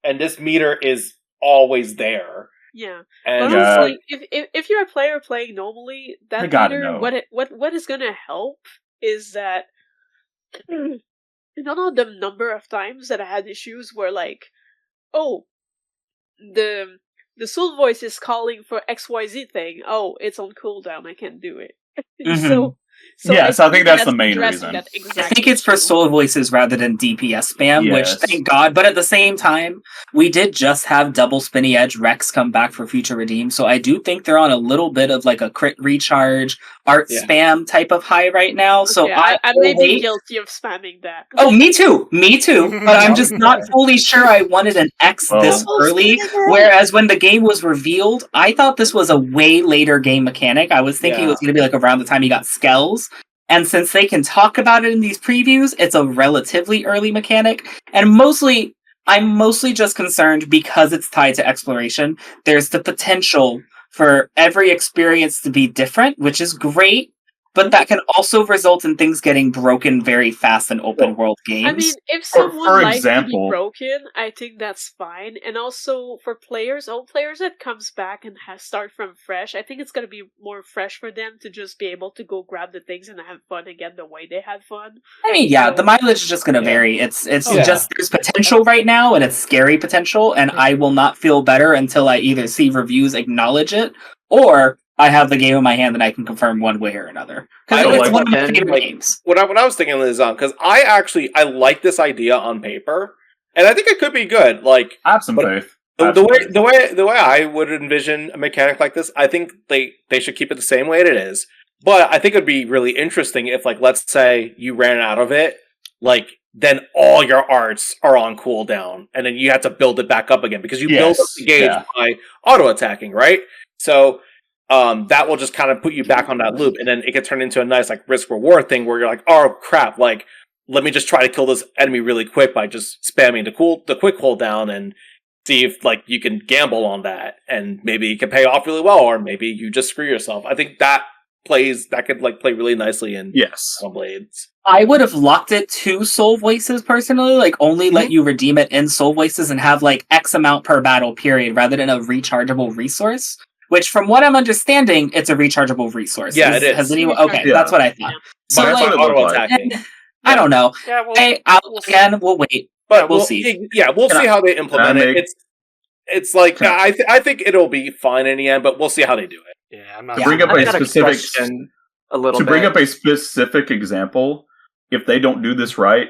and this meter is always there. Yeah, and but honestly, if you're a player playing normally, that meter, what is going to help is that I don't know the number of times that I had issues where, like, the soul voice is calling for XYZ thing. Oh, it's on cooldown. I can't do it. So yes, I think that's the main reason. I think it's for soul voices rather than DPS spam, which, thank God. But at the same time, we did just have double Spinny Edge Rex come back for Future Redeem, so I do think they're on a little bit of like a crit recharge, art spam type of high right now. So I may be guilty of spamming that. Oh, me too. But I'm just not fully sure I wanted an X this early. Whereas when the game was revealed, I thought this was a way later game mechanic. I was thinking it was going to be like around the time you got Skells. And since they can talk about it in these previews, it's a relatively early mechanic. And I'm mostly just concerned because it's tied to exploration. There's the potential for every experience to be different, which is great. But that can also result in things getting broken very fast in open world games. I mean, if someone likes to be broken, I think that's fine. And also for old players that comes back and start from fresh, I think it's going to be more fresh for them to just be able to go grab the things and have fun again the way they had fun. I mean, the mileage is just going to vary. It's just, there's potential right now, and it's scary potential, and I will not feel better until I either see reviews acknowledge it, or I have the game in my hand and I can confirm one way or another. Because it's one of my favorite games. What I was thinking is, because I like this idea on paper, and I think it could be good. Like, have some faith. The way I would envision a mechanic like this, I think they should keep it the same way it is. But I think it'd be really interesting if, like, let's say you ran out of it, like, then all your arts are on cooldown, and then you have to build it back up again because you build up the gauge by auto attacking, right? So that will just kind of put you back on that loop, and then it could turn into a nice like risk reward thing where you're like, oh crap, like let me just try to kill this enemy really quick by just spamming the quick cooldown and see if like you can gamble on that, and maybe it can pay off really well, or maybe you just screw yourself. I think that could like play really nicely in Xenoblades. I would have locked it to Soul Voices personally, like only let you redeem it in Soul Voices and have like X amount per battle period rather than a rechargeable resource. Which, from what I'm understanding, it's a rechargeable resource. Yeah, it is. Has anyone? Okay, that's what I thought. Yeah. So like, auto attacking. I don't know. Yeah, We'll wait, but we'll see. Yeah, we'll see how they implement it. It's like I think it'll be fine in the end, but we'll see how they do it. Yeah, I'm not. Bring up a specific to bring up a specific example. If they don't do this right,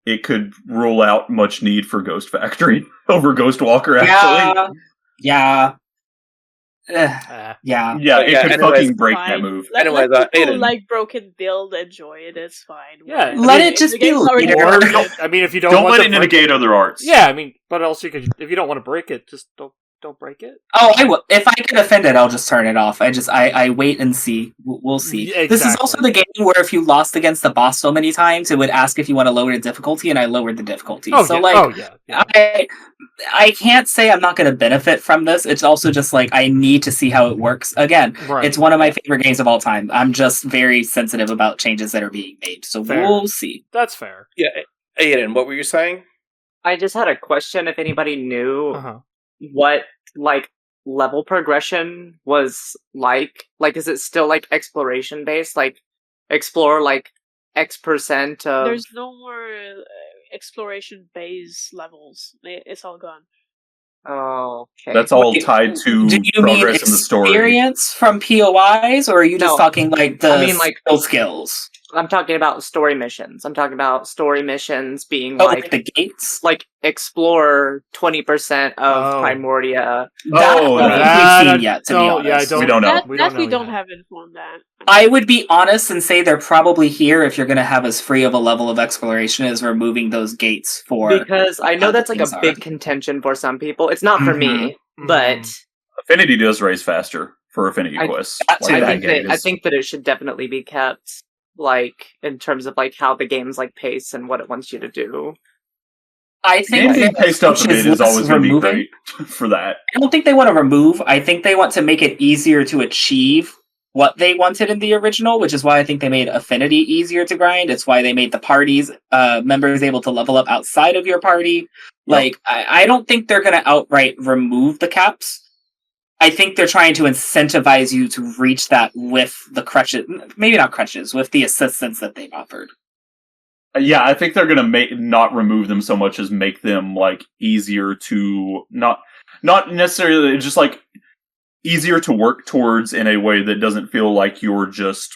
it could rule out much need for Ghost Factory over Ghost Walker. Actually, yeah. It could fucking break that move. Anyways, let people like broken build enjoy it. It's fine. Yeah, let it just be later. I mean, if you don't let it negate other arts. Yeah, I mean, but also you could, if you don't want to break it, just don't break it. Oh, I will. If I get offended, I'll just turn it off. I wait and see. We'll see. Exactly. This is also the game where if you lost against the boss so many times, it would ask if you want to lower the difficulty, and I lowered the difficulty. I can't say I'm not going to benefit from this. It's also just like I need to see how it works. Again, It's one of my favorite games of all time. I'm just very sensitive about changes that are being made. So we'll see. That's fair. Yeah, Aidan, what were you saying? I just had a question. If anybody knew what like level progression was like is it still like exploration based? Like explore like X% of. There's no more exploration base levels. It's all gone. Oh, okay. That's all tied to do you mean progress in the story. Experience from POIs, or are you just talking like skills? I'm talking about story missions. I'm talking about story missions being like the gates, like explore 20% of Primordia. We haven't seen yet. To be honest, we don't know. We don't have info on that. I would be honest and say they're probably here if you're going to have as free of a level of exploration as removing those gates for. Because I know that's like a big contention for some people. It's not for me, but Affinity does raise faster for Affinity quests. I think that it should definitely be kept. Like in terms of like how the game's like pace and what it wants you to do. I think the paced up a bit is always going to be great for that. I don't think they want to remove. I think they want to make it easier to achieve what they wanted in the original, which is why I think they made Affinity easier to grind. It's why they made the parties members able to level up outside of your party. Like I don't think they're going to outright remove the caps. I think they're trying to incentivize you to reach that with the crutches, maybe not crutches, with the assistance that they've offered. Yeah, I think they're going to not remove them so much as make them like easier to not necessarily just like easier to work towards in a way that doesn't feel like you're just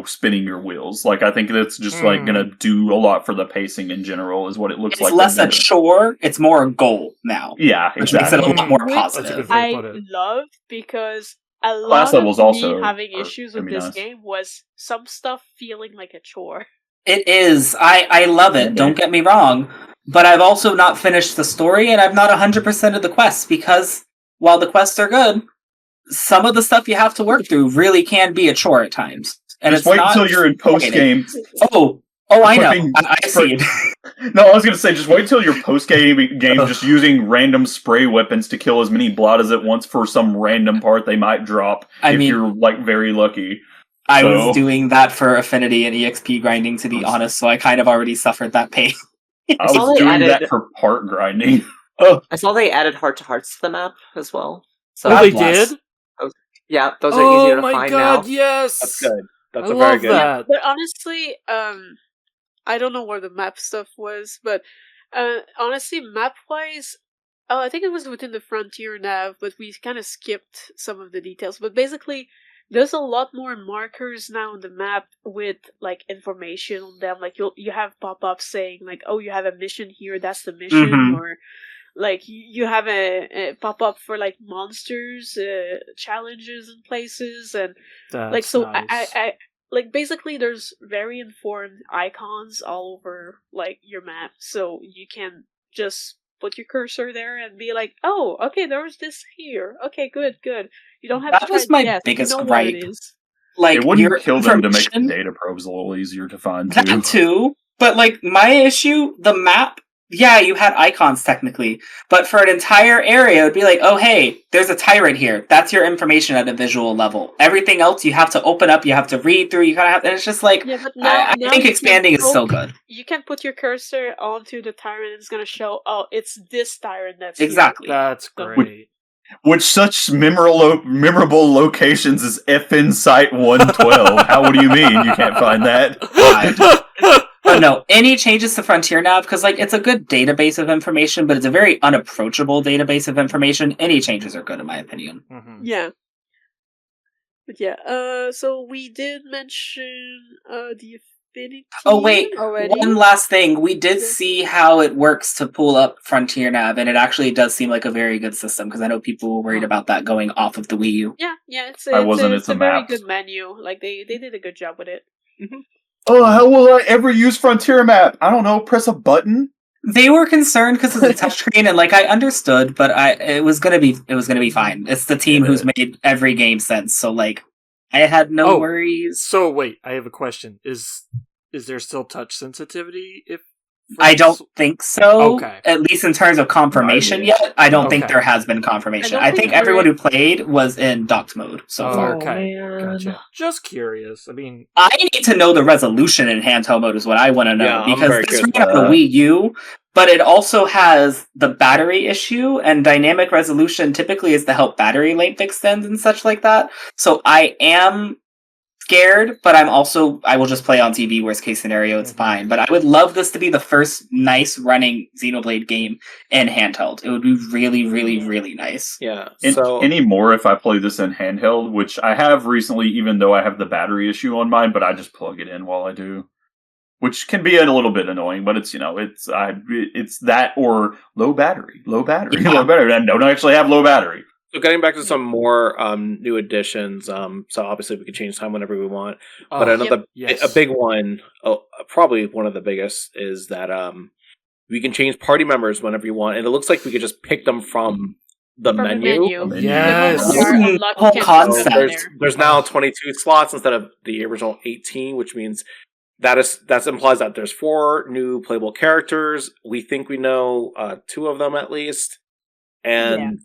spinning your wheels. Like I think that's just like going to do a lot for the pacing in general is what it looks like. It's less a chore, it's more a goal now. Yeah, which makes it a lot more positive. I love because a lot of me having issues with this game was some stuff feeling like a chore. It is. I love it. Don't get me wrong. But I've also not finished the story and I've not 100% of the quests because while the quests are good, some of the stuff you have to work through really can be a chore at times. And just wait until you're in post-game. Oh, I know. I see it. No, I was going to say, just wait till you're post-game just using random spray weapons to kill as many blotters at once for some random part they might drop if you're, like, very lucky. I was doing that for Affinity and EXP grinding, to be honest, so I kind of already suffered that pain. I was doing that for part grinding. I saw they added heart-to-hearts to the map as well. So they did? Yeah, those are easier to find now. Oh my god, yes! That's good. That's very good. That. But honestly, I don't know where the map stuff was, but honestly, map-wise, I think it was within the Frontier nav, but we kind of skipped some of the details. But basically, there's a lot more markers now on the map with like information on them. Like you have pop-ups saying like, "Oh, you have a mission here. That's the mission," or like you have a pop-up for like monsters, challenges in places, and That's like so. nice. I like basically there's very informed icons all over like your map, so you can just put your cursor there and be like, "Oh, okay, there's this here. Okay, good. You don't have That to try was to my guess. biggest You know gripe. what it is." Like, it wouldn't kill them to make the information- data probes a little easier to find, too. That too, but like my issue, the map, yeah, you had icons technically, but for an entire area, it would be like, oh hey, there's a tyrant here. That's your information at a visual level. Everything else you have to open up, you have to read through, you kind of have, and it's just like, Yeah, but now, I think expanding is so good. You can put your cursor onto the tyrant and it's going to show, oh, it's this tyrant that's Exactly. That's great. With such memorable locations as FN Site 112. How, what do you mean you can't find that? But no, any changes to Frontier Nav, because like it's a good database of information, but it's a very unapproachable database of information. Any changes are good in my opinion. Mm-hmm. Yeah. But yeah, so we did mention the Affinity Oh wait, already. one last thing. We did see how it works to pull up Frontier Nav, and it actually does seem like a very good system, because I know people were worried about that going off of the Wii U. Yeah, it's I a, wasn't, it's it's a a very map. good menu. Like they did a good job with it. Mm-hmm. Oh, how will I ever use Frontier Map? I don't know, press a button? They were concerned because it's a touchscreen, and like I understood, but it was gonna be fine. It's the team who's made every game since, so like I had no worries. So wait, I have a question. Is there still touch sensitivity if I don't think so. Okay. At least in terms of confirmation yet. I don't think there has been confirmation. I think everyone who played was in docked mode so far. Okay. Gotcha. Just curious. I mean, I need to know the resolution in handheld mode is what I want to know. Yeah, because this ran on the Wii U, but it also has the battery issue, and dynamic resolution typically is to help battery length extend and such like that. So I am scared, but I will just play on TV, worst case scenario, it's fine. But I would love this to be the first nice running Xenoblade game in handheld. It would be really, really, really nice. Yeah. So anymore, if I play this in handheld, which I have recently, even though I have the battery issue on mine, but I just plug it in while I do. Which can be a little bit annoying, but it's it's that or low battery. Low battery. I don't actually have low battery. So getting back to some more new additions, so obviously we can change time whenever we want. But another a big one, probably one of the biggest, is that we can change party members whenever you want, and it looks like we could just pick them from the menu. Yes. Whole concept. There's now 22 slots instead of the original 18, which means that implies that there's 4 new playable characters. We think we know 2 of them at least, and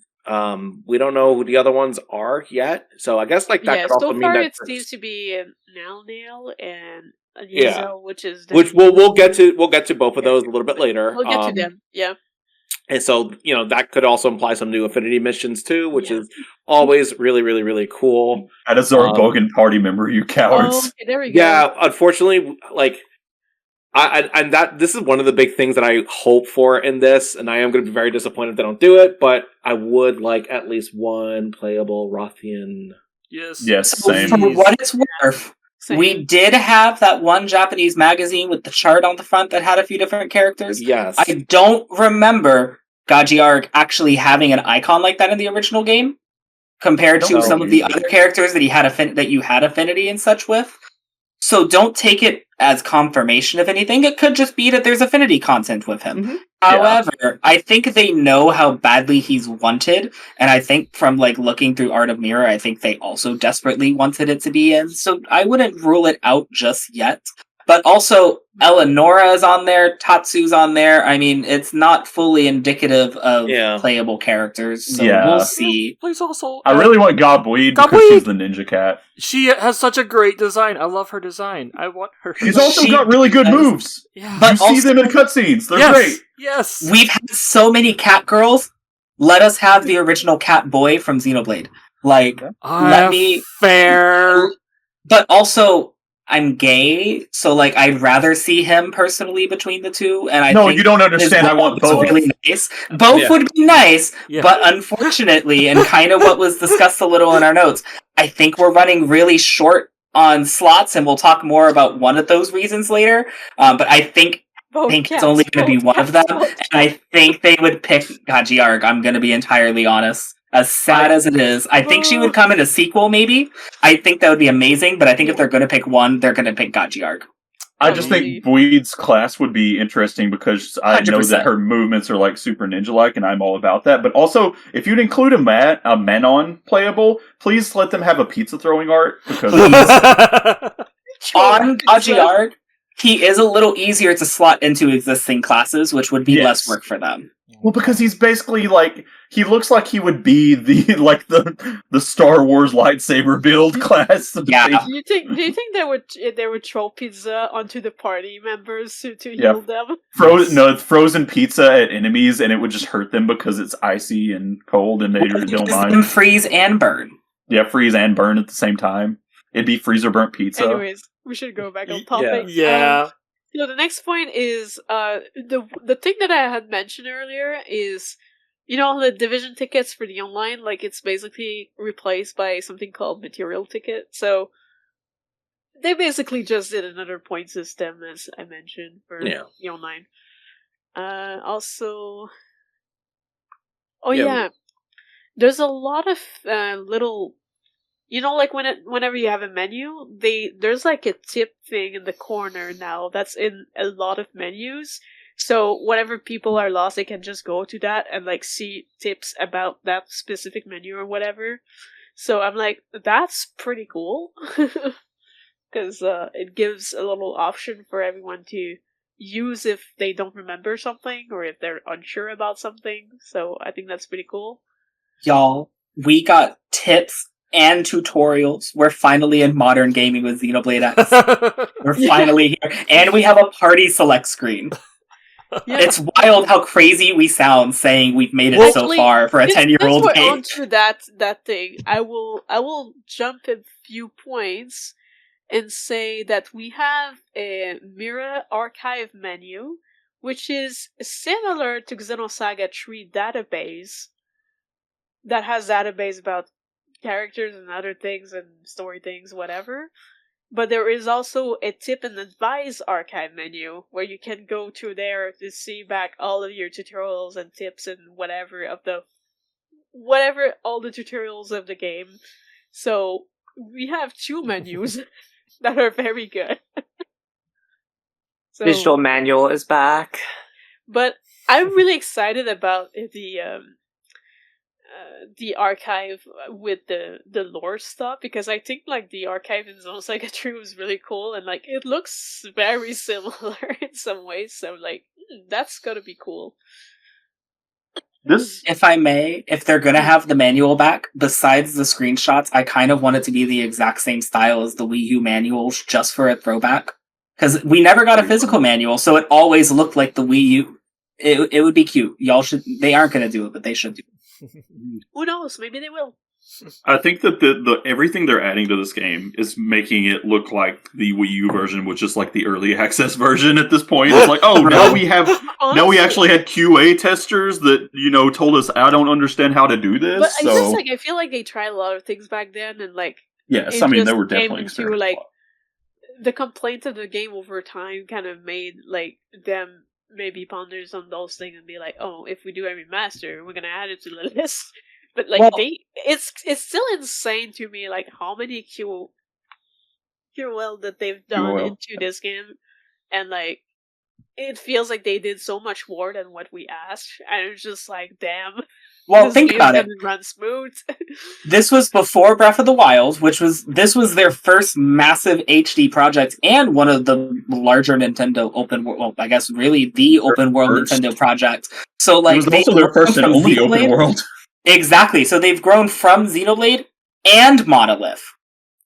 we don't know who the other ones are yet. So I guess like that could also mean that it seems to be Nail and which we'll get to both of those a little bit later. We'll get to them. Yeah. And so, that could also imply some new Affinity missions too, which is always really, really, really cool. That is our Bogan party member, you cowards. Okay, there we go. Yeah, unfortunately, like, this is one of the big things that I hope for in this, and I am going to be very disappointed if they don't do it, but I would like at least one playable Rothian. Yes, same. For what it's worth, we did have that one Japanese magazine with the chart on the front that had a few different characters. Yes. I don't remember Gajiarg actually having an icon like that in the original game, compared to some of the other characters that you had affinity and such with. So don't take it as confirmation of anything. It could just be that there's affinity content with him. Mm-hmm. However, I think they know how badly he's wanted, and I think from looking through Art of Mirror, I think they also desperately wanted it to be in. So I wouldn't rule it out just yet. But also, Eleonora is on there, Tatsu's on there. I mean, it's not fully indicative of playable characters, so we'll see. Please also... I really want Gobweed because she's the ninja cat. She has such a great design. I love her design. I want her. She's also got really good moves. Yeah. But you see them in cutscenes. They're great. Yes. We've had so many cat girls. Let us have the original cat boy from Xenoblade. Let me... Fair. But also... I'm gay, so like I'd rather see him personally between the two. And I think you don't understand. I want both. Really nice. Both would be nice, but unfortunately, and kind of what was discussed a little in our notes, I think we're running really short on slots, and we'll talk more about one of those reasons later. But I think it's only going to be one of them, and I think they would pick Gajiarg. I'm going to be entirely honest. As sad as it is, I think she would come in a sequel, maybe. I think that would be amazing, but I think if they're going to pick one, they're going to pick Gajiarg. I just think Boyd's class would be interesting because I 100%. Know that her movements are like super ninja-like, and I'm all about that. But also, if you'd include a Menon playable, please let them have a pizza throwing art. Because on Gajiarg, he is a little easier to slot into existing classes, which would be less work for them. Well, because he's basically like, he looks like he would be the Star Wars lightsaber build class. Yeah. Do you think they would throw pizza onto the party members to heal them? Frozen pizza at enemies, and it would just hurt them because it's icy and cold, and they don't mind. Them freeze and burn. Yeah, freeze and burn at the same time. It'd be freezer burnt pizza. Anyways, we should go back on topic. Yeah. The next point is the thing that I had mentioned earlier is, the division tickets for the online, like it's basically replaced by something called material ticket. So they basically just did another point system, as I mentioned, for the online. There's a lot of little. Like whenever you have a menu, there's like a tip thing in the corner now that's in a lot of menus. So whenever people are lost, they can just go to that and like see tips about that specific menu or whatever. So I'm like, that's pretty cool because it gives a little option for everyone to use if they don't remember something or if they're unsure about something. So I think that's pretty cool. Y'all, we got tips and tutorials. We're finally in modern gaming with Xenoblade X. We're finally here. And we have a party select screen. Yeah. It's wild how crazy we sound saying we've made it so far for a 10-year-old game. We're on to that thing. I will jump a few points and say that we have a Mirror Archive menu, which is similar to Xenosaga 3 database that has database about characters and other things and story things, whatever. But there is also a tip and advice archive menu where you can go through there to see back all of your tutorials and tips and whatever all the tutorials of the game. So we have two menus that are very good. So, visual manual is back. But I'm really excited about the archive with the lore stuff, because I think like the archive in Xenosaga 3 was really cool, and like it looks very similar in some ways, so like that's gonna be cool. This, if I may, if they're gonna have the manual back, besides the screenshots, I kind of want it to be the exact same style as the Wii U manuals, just for a throwback. Because we never got a physical manual, so it always looked like the Wii U. It would be cute. Y'all should. They aren't gonna do it, but they should do it. Who knows? Maybe they will. I think that the everything they're adding to this game is making it look like the Wii U version was just like the early access version at this point. It's like, oh, now we actually had QA testers that, told us, I don't understand how to do this. But it's just like, I feel like they tried a lot of things back then, and like, yes, I mean, they were definitely into, like, the complaints of the game over time kind of made like them maybe ponders on those things and be like, oh, if we do a remaster, we're gonna add it to the list. But like, it's still insane to me, like how many QOL that they've done into this game, and like it feels like they did so much more than what we asked, and it's just like, damn. Well, think about it. Run smooth. This was before Breath of the Wild, this was their first massive HD project and one of the larger Nintendo open world. Well, I guess really the open world Nintendo project. So like, it was also their first and only open world. Exactly. So they've grown from Xenoblade and Monolith.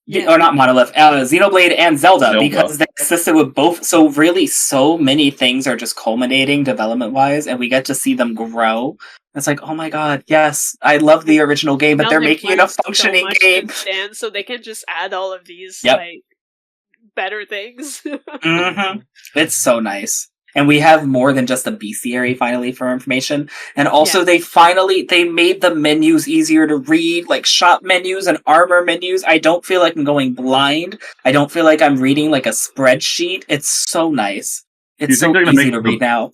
Yeah. Or not Monolith, Xenoblade and Zelda, because they assisted with both. So really, so many things are just culminating development-wise, and we get to see them grow. It's like, oh my god, yes, I love the original game, but they're making it a functioning game. So they can just add all of these, better things. It's so nice. And we have more than just a bestiary finally for information. And also they made the menus easier to read, like shop menus and armor menus. I don't feel like I'm going blind. I don't feel like I'm reading like a spreadsheet. It's so nice. It's so easy to read now.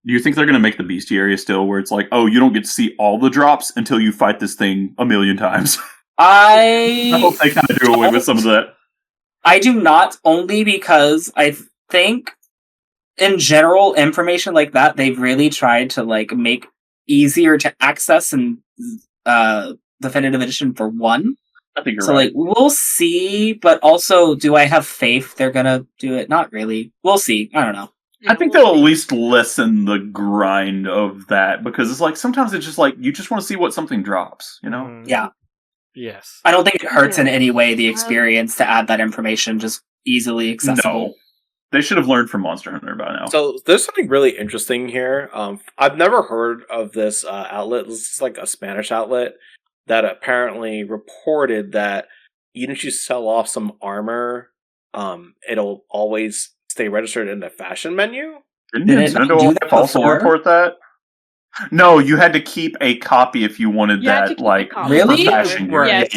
Do you think they're going to make the bestiary still where it's like, oh, you don't get to see all the drops until you fight this thing a million times? I hope they kind of do away with some of that. I do not, only because I think in general, information like that, they've really tried to like make easier to access in Definitive Edition for 1. I think you're right. So like we'll see, but also do I have faith they're gonna do it? Not really. We'll see. I don't know. I think they'll at least lessen the grind of that, because it's like sometimes it's just like you just want to see what something drops, you know? Yeah. Yes. I don't think it hurts in any way the experience to add that information just easily accessible. No. They should have learned from Monster Hunter by now. So there's something really interesting here. I've never heard of this outlet. This is like a Spanish outlet that apparently reported that even if you sell off some armor, it'll always stay registered in the fashion menu. Didn't Nintendo also report that? No, you had to keep a copy if you wanted that, like, really? For fashion gear. Yes.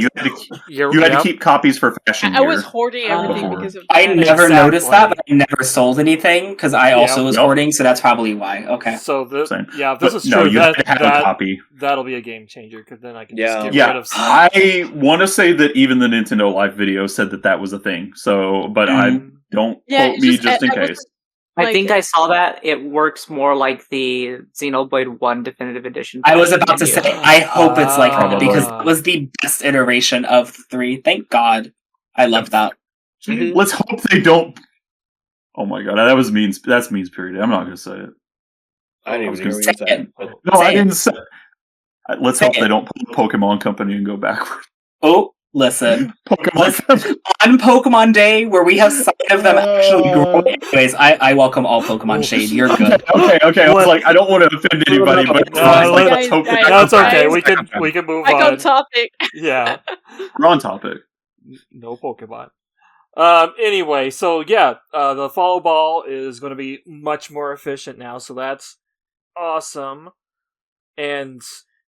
Yeah, you had to keep copies for fashion gear. I was hoarding everything because of that. I never noticed that, but I never sold anything because I also was hoarding, so that's probably why. Okay. So this, this but is true. You have to have a copy. That'll be a game changer because then I can just get rid of stuff. I want to say that even the Nintendo Live video said that was a thing. So, but I don't quote me just in case. I think I saw that. It works more like the Xenoblade 1 Definitive Edition. I was about to say, I hope it's like that, because it was the best iteration of 3. Thank God. I love that. Mm-hmm. Let's hope they don't... Oh my God, that was mean. That's mean spirited. I'm not going to say it. I didn't even say it. No, I didn't say it. Let's hope they don't pull Pokemon Company and go backwards. Oh, listen. On Pokemon Day, where we have sight of them actually growing. Anyways, I welcome all Pokemon shade. You're good. Okay. I was like, I don't want to offend anybody, but let's hope that's okay. We can move on. On topic. Yeah. We're on topic. No Pokemon. Anyway, so the follow ball is going to be much more efficient now, so that's awesome. And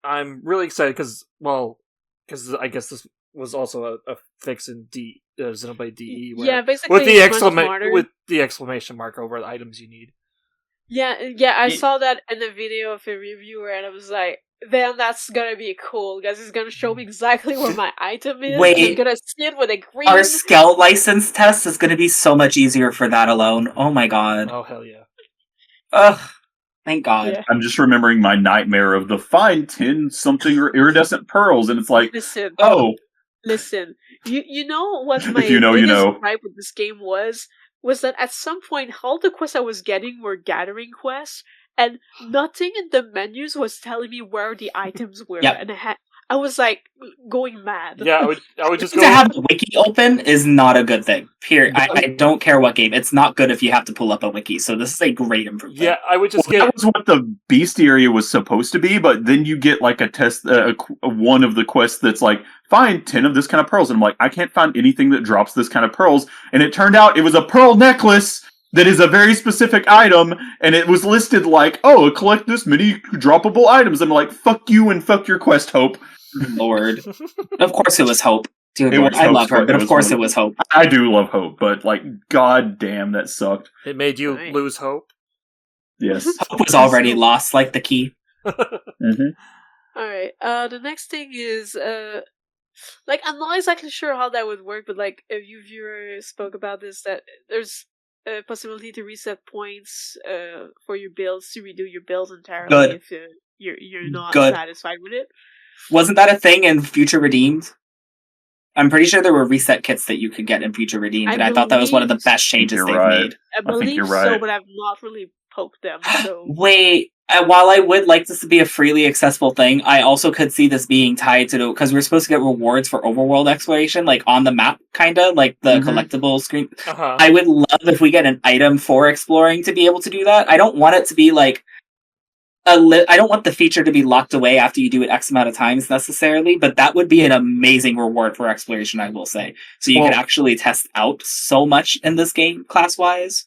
I'm really excited because I guess this was also a fix in Xenoblade DE. Basically with the exclamation mark over the items you need. Yeah, I saw that in the video of a reviewer, and I was like, "Then that's gonna be cool, guys! It's gonna show me exactly where my item is. Wait, I'm gonna see it with a green." Our Scout license test is gonna be so much easier for that alone. Oh my God! Oh hell yeah! Ugh. Thank God. Yeah. I'm just remembering my nightmare of the find 10 something or iridescent pearls, and it's like, Listen, you know what my if you know, biggest gripe with this game was that at some point all the quests I was getting were gathering quests, and nothing in the menus was telling me where the items were, and I was like going mad. Yeah, I would just go to have a wiki open is not a good thing. Period. I don't care what game. It's not good if you have to pull up a wiki. So this is a great improvement. Yeah, I would just get. That was what the bestiary was supposed to be, but then you get like a test, one of the quests that's like find 10 of this kind of pearls, and I'm like, I can't find anything that drops this kind of pearls, and it turned out it was a pearl necklace. That is a very specific item, and it was listed like, oh, collect this many droppable items. I'm like, fuck you and fuck your quest, Hope. Lord. Of course it was Hope. Dude, I love her, but of course it was Hope. I do love Hope, but like, god damn, that sucked. It made you lose hope? Yes. Hope was already lost, like the key. Mm-hmm. Alright, the next thing is, I'm not exactly sure how that would work, but like, a viewer spoke about this, that there's a possibility to reset points for your builds, to redo your builds entirely if you're not satisfied with it. Wasn't that a thing in Future Redeemed? I'm pretty sure there were reset kits that you could get in Future Redeemed, and I thought that was one of the best changes they've made. I believe so, but I've not really poked them. So. Wait, while I would like this to be a freely accessible thing, I also could see this being tied to because we're supposed to get rewards for overworld exploration, like on the map, kinda, like the collectible screen. I would love if we get an item for exploring to be able to do that. I don't want it to be like I don't want the feature to be locked away after you do it X amount of times necessarily, but that would be an amazing reward for exploration, I will say. So you can actually test out so much in this game class-wise.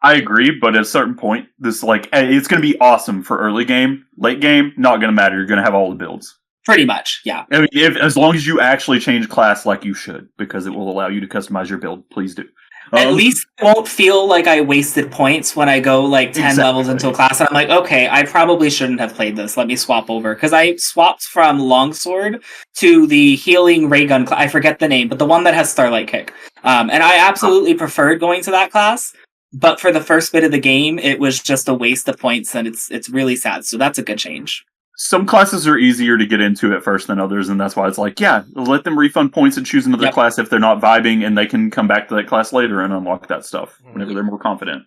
I agree, but at a certain point, it's going to be awesome for early game. Late game, not going to matter. You're going to have all the builds. Pretty much, yeah. I mean, as long as you actually change class like you should, because it will allow you to customize your build. Please do. At least it won't feel like I wasted points when I go 10 levels into a class and I'm like, okay, I probably shouldn't have played this. Let me swap over. Because I swapped from Longsword to the healing ray gun class. I forget the name, but the one that has Starlight Kick. And I absolutely preferred going to that class. But for the first bit of the game, it was just a waste of points, and it's really sad. So that's a good change. Some classes are easier to get into at first than others, and that's why it's let them refund points and choose another class if they're not vibing, and they can come back to that class later and unlock that stuff whenever they're more confident.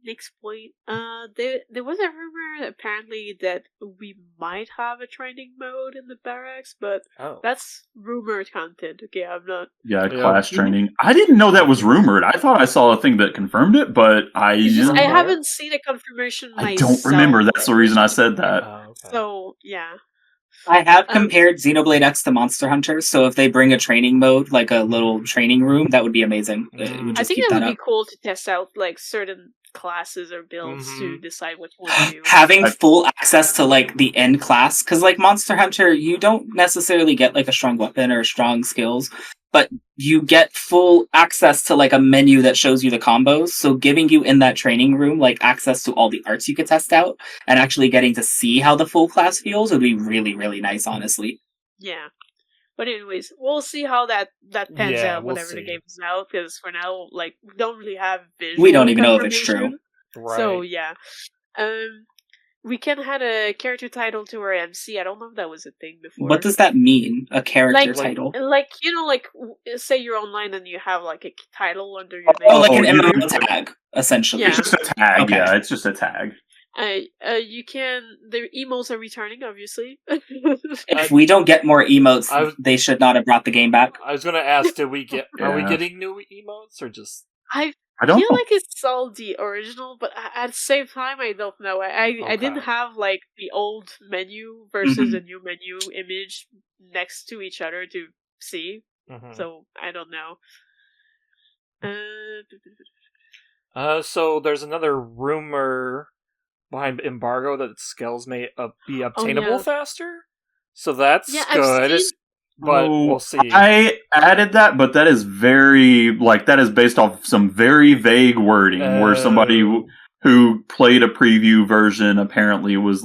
Next point. There was a rumor apparently that we might have a training mode in the barracks, but that's rumored content. Okay, I'm not. Yeah, class training. I didn't know that was rumored. I thought I saw a thing that confirmed it, but I haven't seen a confirmation myself. I don't remember. That's the reason I said that. Okay. So yeah. I have compared Xenoblade X to Monster Hunter, so if they bring a training mode, like a little training room, that would be amazing. I think it would be cool to test out certain classes or builds to decide which one to do. Having full access to the end class, because Monster Hunter, you don't necessarily get a strong weapon or strong skills, but you get full access to a menu that shows you the combos. So giving you in that training room access to all the arts you could test out and actually getting to see how the full class feels would be really, really nice, honestly. Yeah. But anyways, we'll see how that pans out whenever the game is out, because for now, we don't really have visual. We don't even know if it's true. Right. So yeah. We can add a character title to our MC. I don't know if that was a thing before. What does that mean? A character title? Say you're online and you have a title under your name. Oh, an MMO tag, essentially. Yeah. It's just a tag. Okay. Yeah, it's just a tag. You can. The emotes are returning, obviously. If we don't get more emotes, they should not have brought the game back. I was going to ask, are we getting new emotes or just? I feel like it's all the original, but at the same time, I don't know. I didn't have the old menu versus the new menu image next to each other to see, so I don't know. So there's another rumor behind embargo that skills may be obtainable faster. So that's good. But we'll see. I added that, but that is very that is based off some very vague wording where somebody who played a preview version apparently was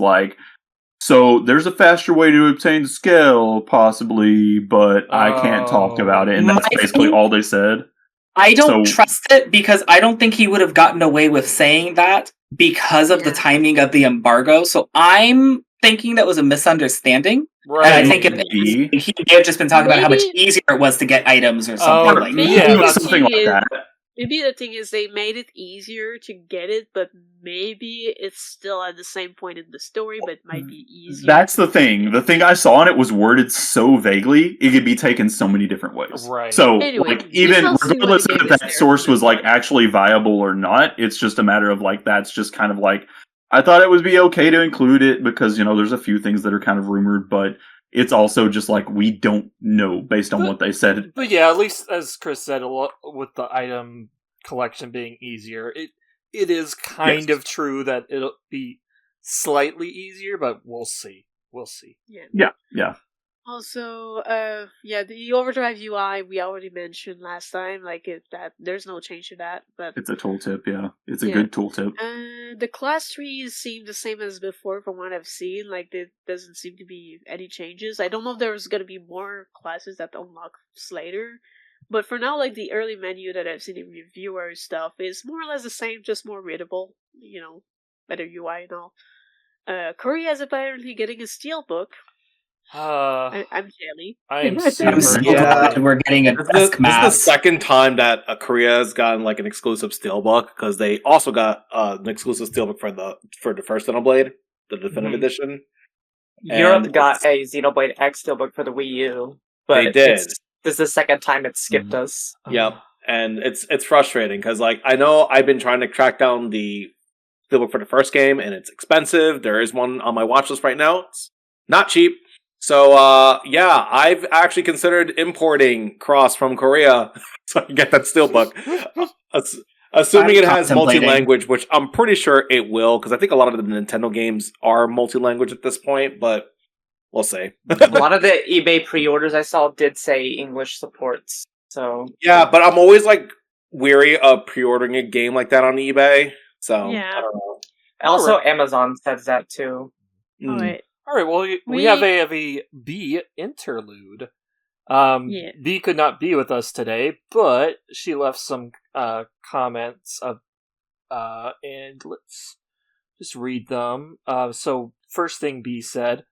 so there's a faster way to obtain the skill, possibly, but I can't talk about it, and that's basically all they said. I don't trust it because I don't think he would have gotten away with saying that because of the timing of the embargo. So I'm thinking that was a misunderstanding. Right. And I think he may have just been talking about how much easier it was to get items or something something like that. Maybe the thing is they made it easier to get it, but maybe it's still at the same point in the story, but it might be easier. That's the thing. The thing I saw on it was worded so vaguely, it could be taken so many different ways. Right. So, even regardless if that source was actually viable or not, it's just a matter of that's just kind of I thought it would be okay to include it because, there's a few things that are kind of rumored, but it's also just we don't know based on what they said. But yeah, at least as Chris said, a lot with the item collection being easier, it is kind of true that it'll be slightly easier, but we'll see. Yeah. Also, the Overdrive UI we already mentioned last time, that there's no change to that, but it's a tooltip. Yeah, it's a good tooltip. The class trees seem the same as before from what I've seen. There doesn't seem to be any changes. I don't know if there's gonna be more classes that unlock later, but for now, the early menu that I've seen in reviewer stuff is more or less the same, just more readable. Better UI and all. Korea is apparently getting a steelbook. I'm jelly. I'm so glad we're getting a desk map. This is the second time that Korea has gotten an exclusive steelbook, because they also got an exclusive steelbook for the first Xenoblade, the definitive edition. Europe got a Xenoblade X steelbook for the Wii U, but they did. This is the second time it skipped us. Yep, and it's frustrating because I know I've been trying to track down the steelbook for the first game, and it's expensive. There is one on my watch list right now. It's not cheap. So, I've actually considered importing Cross from Korea so I can get that steelbook. Assuming it has multi-language, which I'm pretty sure it will, because I think a lot of the Nintendo games are multi-language at this point, but we'll see. A lot of the eBay pre-orders I saw did say English supports, so... Yeah, but I'm always, weary of pre-ordering a game like that on eBay, so I don't know. Also, Amazon says that, too. Alright. Alright, well, we have a B interlude. B could not be with us today, but she left some comments and let's just read them. So first thing B said,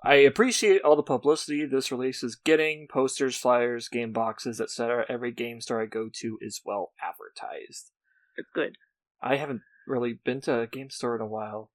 I appreciate all the publicity this release is getting, posters, flyers, game boxes, etc. Every game store I go to is well advertised. It's good. I haven't really been to a game store in a while.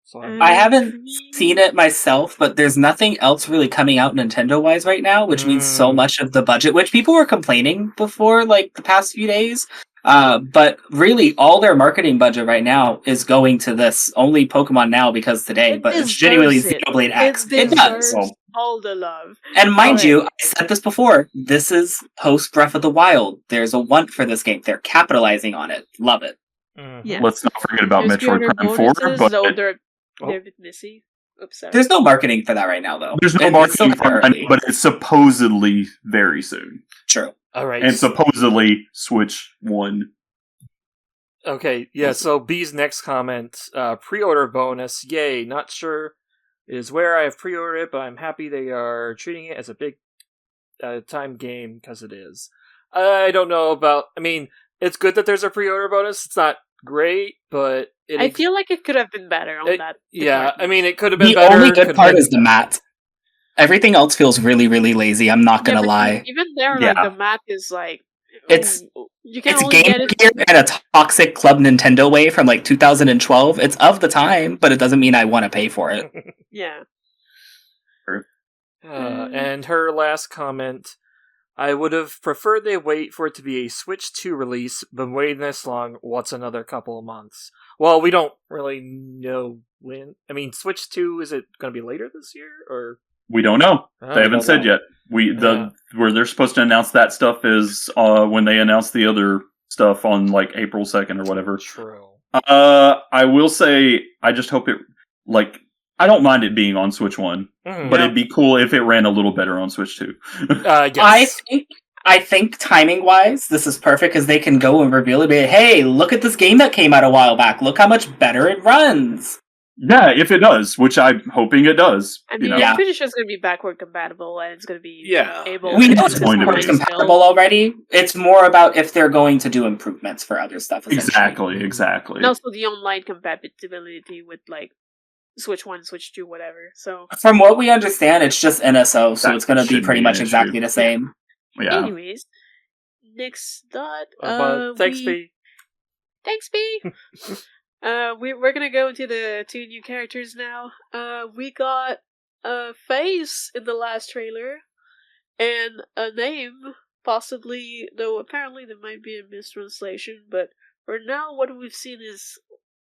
So I haven't seen it myself, but there's nothing else really coming out Nintendo-wise right now, which means so much of the budget, which people were complaining before, the past few days. But really, all their marketing budget right now is going to this. Only Pokemon Now because today, but it's genuinely Xenoblade X. It does. All the love. And mind you, I said this before, this is post Breath of the Wild. There's a want for this game. They're capitalizing on it. Love it. Yeah. Let's not forget about Metroid Prime 4, but... They're a bit messy. Oops, sorry. There's no marketing for that right now, though. There's no marketing for it, but it's supposedly very soon. True. All right. And supposedly Switch 1. Okay, yeah, so B's next comment, pre-order bonus, yay, not sure is where I have pre-ordered it, but I'm happy they are treating it as a big time game, because it is. I don't know about, it's good that there's a pre-order bonus, it's not great, but... I feel like it could have been better on that. Yeah, it could have been better. The only good part is the mat. Everything else feels really, really lazy, I'm not gonna lie. Even there, the mat is It's only Game Gear in a toxic Club Nintendo way from 2012. It's of the time, but it doesn't mean I want to pay for it. Yeah. And her last comment, I would have preferred they wait for it to be a Switch 2 release, but waiting this long, what's another couple of months? Well, we don't really know when. Switch 2, is it going to be later this year, or...? We don't know. They haven't said yet. Where they're supposed to announce that stuff is when they announce the other stuff on April 2nd or whatever. True. I will say, I just hope it I don't mind it being on Switch 1, but it'd be cool if it ran a little better on Switch 2. Yes. I think timing-wise, this is perfect because they can go and reveal it. Hey, look at this game that came out a while back. Look how much better it runs. Yeah, if it does, which I'm hoping it does. I'm pretty sure it's going to be backward compatible and it's going to be able. We know it's backward compatible already. It's more about if they're going to do improvements for other stuff. Exactly. And also the online compatibility with Switch 1, Switch 2, whatever. So from what we understand, it's just NSO, so it's going to be pretty much exactly the same. Yeah. Anyways, next thought. Thanks, B. Thanks, B. We're gonna go into the 2 new characters now. We got a face in the last trailer, and a name, possibly, though apparently there might be a mistranslation, but for now what we've seen is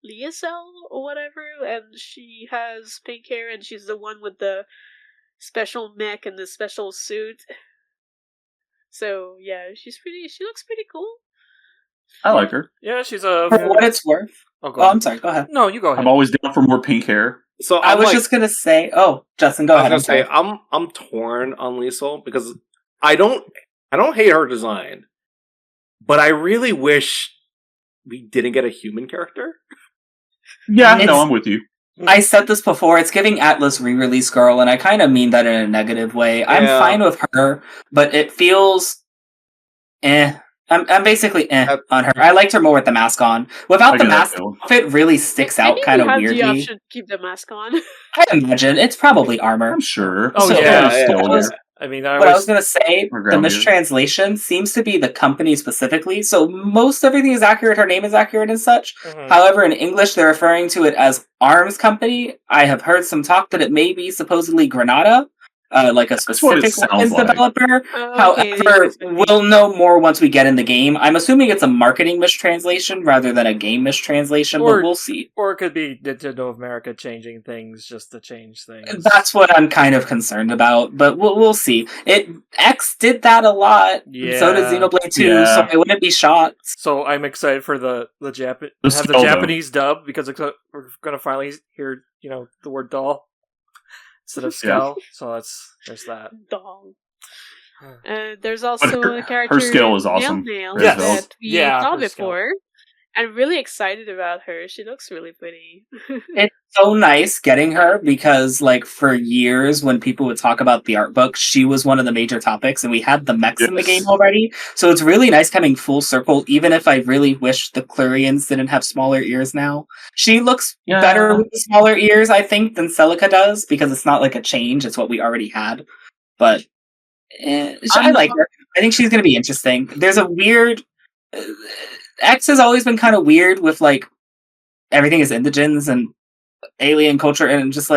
Liesel or whatever, and she has pink hair, and she's the one with the special mech and the special suit. So yeah, she looks pretty cool. I like her. Yeah, she's for what it's worth. I'm sorry, go ahead. No, you go ahead. I'm always down for more pink hair. So I was just gonna say, Justin, go ahead. I'm torn on Liesel because I don't hate her design, but I really wish we didn't get a human character. Yeah, I'm with you. I said this before, it's giving Atlas re-release girl, and I kind of mean that in a negative way. I'm fine with her, but it feels I'm basically on her. I liked her more with the mask on. Without the mask, the outfit really sticks out kind of weirdly. The option to keep the mask on. I imagine it's probably armor. I'm sure. Oh, so, yeah. What I was going to say, the mistranslation seems to be the company specifically, so most everything is accurate, her name is accurate and such. However, in English, they're referring to it as Arms Company. I have heard some talk that it may be supposedly Granada, like a specific developer. Okay. However, we'll know more once we get in the game. I'm assuming it's a marketing mistranslation rather than a game mistranslation, but we'll see. Or it could be Nintendo of America changing things just to change things. That's what I'm kind of concerned about, but we'll see. X did that a lot. Yeah. So did Xenoblade 2, so I wouldn't be shocked. So I'm excited for the Japanese dub, because we're going to finally hear, the word doll instead of skull. So there's that. Doll. There's also a character. Her skill is awesome. That we saw before. I'm really excited about her. She looks really pretty. It's so nice getting her because, for years when people would talk about the art book, she was one of the major topics, and we had the mechs in the game already. So it's really nice coming full circle, even if I really wish the Clurians didn't have smaller ears now. She looks better with the smaller ears, I think, than Celica does, because it's not like a change, it's what we already had. But I like her. I think she's going to be interesting. There's a weird... X has always been kind of weird with everything is indigens and alien culture, and just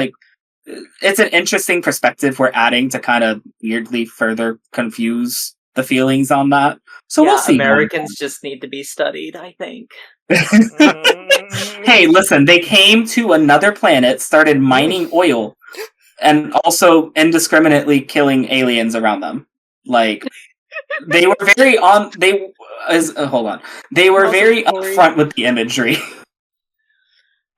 it's an interesting perspective we're adding to kind of weirdly further confuse the feelings on that. So we'll see. Americans just need to be studied, I think. Hey, listen, they came to another planet, started mining oil, and also indiscriminately killing aliens around them. They were very They were very upfront with the imagery.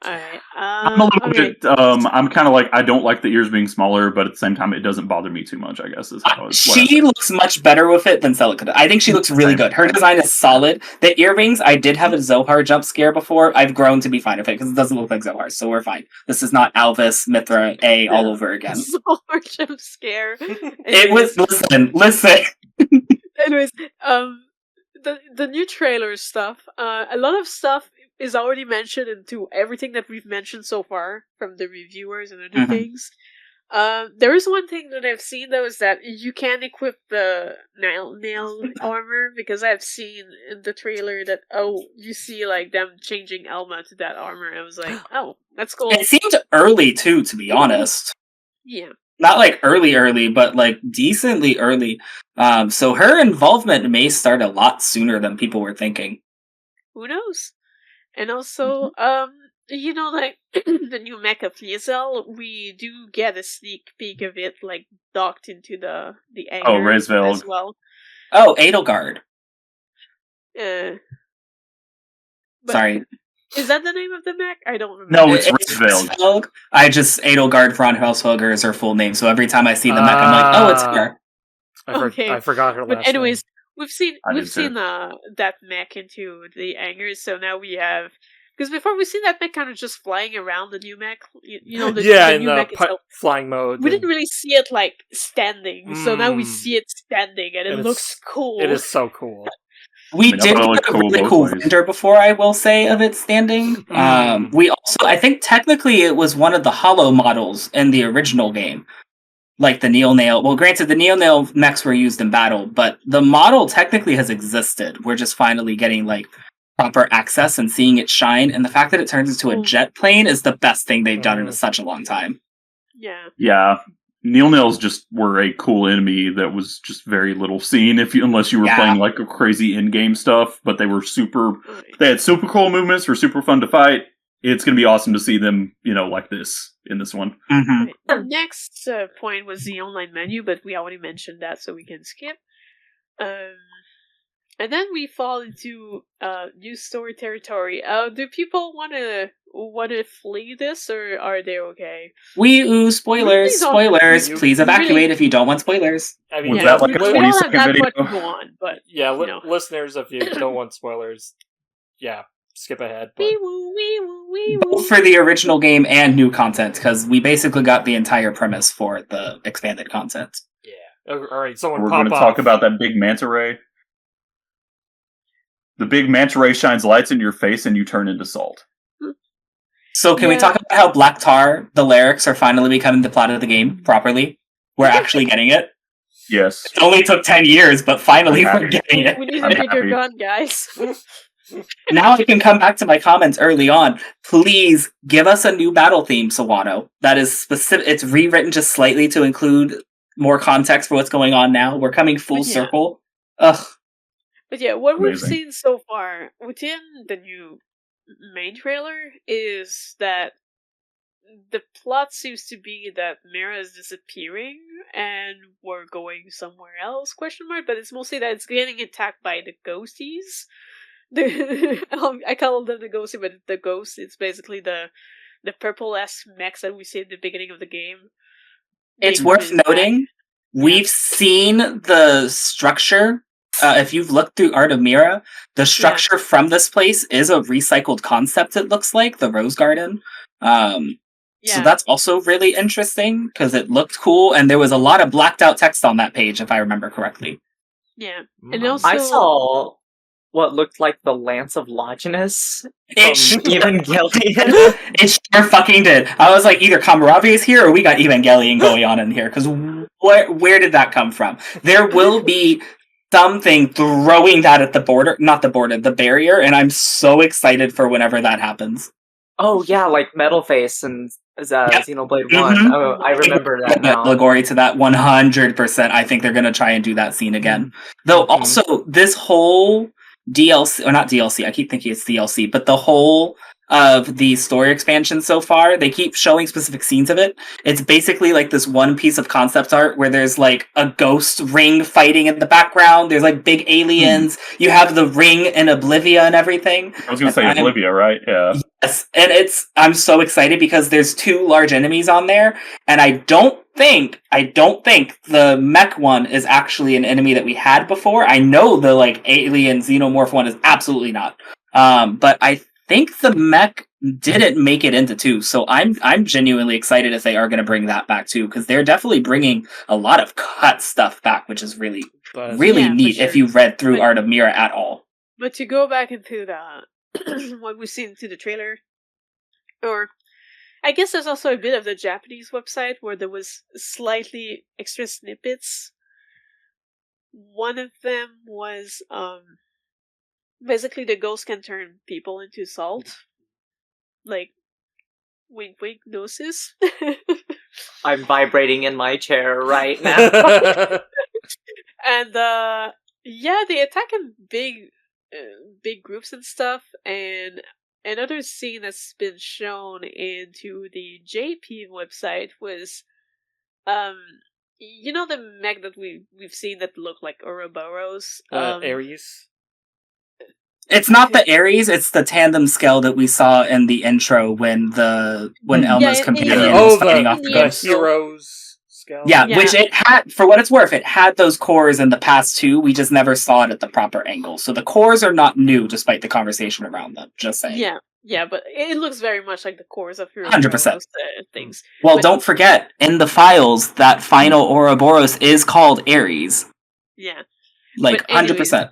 Alright. I'm a little bit. I'm kind of I don't like the ears being smaller, but at the same time, it doesn't bother me too much. I guess is how she looks much better with it than Celica. I think she looks really good. Her design is solid. The earrings, I did have a Zohar jump scare before. I've grown to be fine with it because it doesn't look like Zohar, so we're fine. This is not Alvis, Mithra, all over again. Zohar jump scare. It was. Listen. Anyways, the new trailer stuff. A lot of stuff is already mentioned into everything that we've mentioned so far from the reviewers and other things. There is one thing that I've seen though, is that you can equip the nail armor, because I've seen in the trailer that you see them changing Elma to that armor. I was like, oh, that's cool. It seemed early too, to be honest. Yeah. Not early, but decently early. So her involvement may start a lot sooner than people were thinking. Who knows? And also, the new mech of Liesel, we do get a sneak peek of it, docked into the anger as well. Oh, Edelgard. Sorry. Is that the name of the mech? I don't remember. No, it's Ritzveld. Edelgard von Helshoger is her full name, so every time I see the mech, I'm like, oh, it's her. I forgot her last name. But anyways, we've seen that mech into the angers, so now we have... Because before we've seen that mech kind of just flying around the new mech, the new mech itself. Flying mode. We didn't really see it standing, so now we see it standing, and it looks cool. It is so cool. We did get a really cool render before, I will say, of it standing. We also, I think technically it was one of the hollow models in the original game. The Neo Nail. Well, granted, the Neo Nail mechs were used in battle, but the model technically has existed. We're just finally getting, proper access and seeing it shine. And the fact that it turns into a jet plane is the best thing they've done in such a long time. Yeah. Yeah. Neo Nails just were a cool enemy that was just very little seen unless you were playing a crazy in-game stuff, but they were they had super cool movements, were super fun to fight. It's going to be awesome to see them, like this in this one. Mm-hmm. The next point was the online menu, but we already mentioned that, so we can skip. And then we fall into new story territory. Do people want to flee this, or are they okay? Spoilers! Please evacuate if you don't want spoilers. I mean, was that a 20-second video? Much to go on, but listeners, if you don't want spoilers, skip ahead. But... Both for the original game and new content, because we basically got the entire premise for the expanded content. Yeah. All right, we're going to talk about that big manta ray. The big manta ray shines lights in your face and you turn into salt. So can we talk about how Black Tar, the lyrics, are finally becoming the plot of the game properly? We're actually getting it? Yes. It only took 10 years, but finally we're getting it. We need a bigger gun, guys. Now I can come back to my comments early on. Please give us a new battle theme, Sawano. That is specific. It's rewritten just slightly to include more context for what's going on now. We're coming full circle. Ugh. But yeah, what we've seen so far within the new main trailer is that the plot seems to be that Mira is disappearing and we're going somewhere else, but it's mostly that it's getting attacked by the ghosties. I call them the ghosties, but the ghosts, it's basically the purple-esque mechs that we see at the beginning of the game. It's worth noting, we've seen the structure. If you've looked through Art of Mira, the structure from this place is a recycled concept, it looks like, the Rose Garden. So that's also really interesting, because it looked cool, and there was a lot of blacked out text on that page, if I remember correctly. Yeah. And also... I saw what looked like the Lance of Longinus from Evangelion. It sure fucking did. I was like, either Kamaravi is here, or we got Evangelion going on in here, because where did that come from? There will be something throwing that at the barrier, and I'm so excited for whenever that happens. Oh yeah, like Metal Face and Xenoblade 1. Oh, I remember that now. Allegory to that 100%. I think they're going to try and do that scene again. Though also, this whole DLC, or not DLC, I keep thinking it's DLC, but the whole of the story expansion so far, they keep showing specific scenes of it. It's basically like this one piece of concept art where there's like a ghost ring fighting in the background. There's like big aliens. You have the ring in Oblivia and everything. I was going to say Oblivia, right? Yeah. Yes, and I'm so excited because there's 2 large enemies on there, and I don't think the mech one is actually an enemy that we had before. I know the like alien xenomorph one is absolutely not. But I think the mech didn't make it into 2, so I'm genuinely excited if they are going to bring that back too, because they're definitely bringing a lot of cut stuff back, which is really neat if you read through Art of Mira at all. But to go back into the what we've seen through the trailer, or I guess there's also a bit of the Japanese website where there was slightly extra snippets. One of them was basically the ghost can turn people into salt. Like, wink wink, gnosis. I'm vibrating in my chair right now. And they attack in big groups and stuff, and another scene that's been shown into the JP website was the mech that we've seen that look like Ouroboros? Ares? It's not the Ares, it's the tandem scale that we saw in the intro when Elma's companion was fighting off the ghost. Heroes. Yeah, which it had, for what it's worth, it had those cores in the past too. We just never saw it at the proper angle. So the cores are not new, despite the conversation around them. Just saying. Yeah, but it looks very much like the cores of your 100% things. Well, don't forget, in the files, that final Ouroboros is called Ares. Yeah. Like, 100%.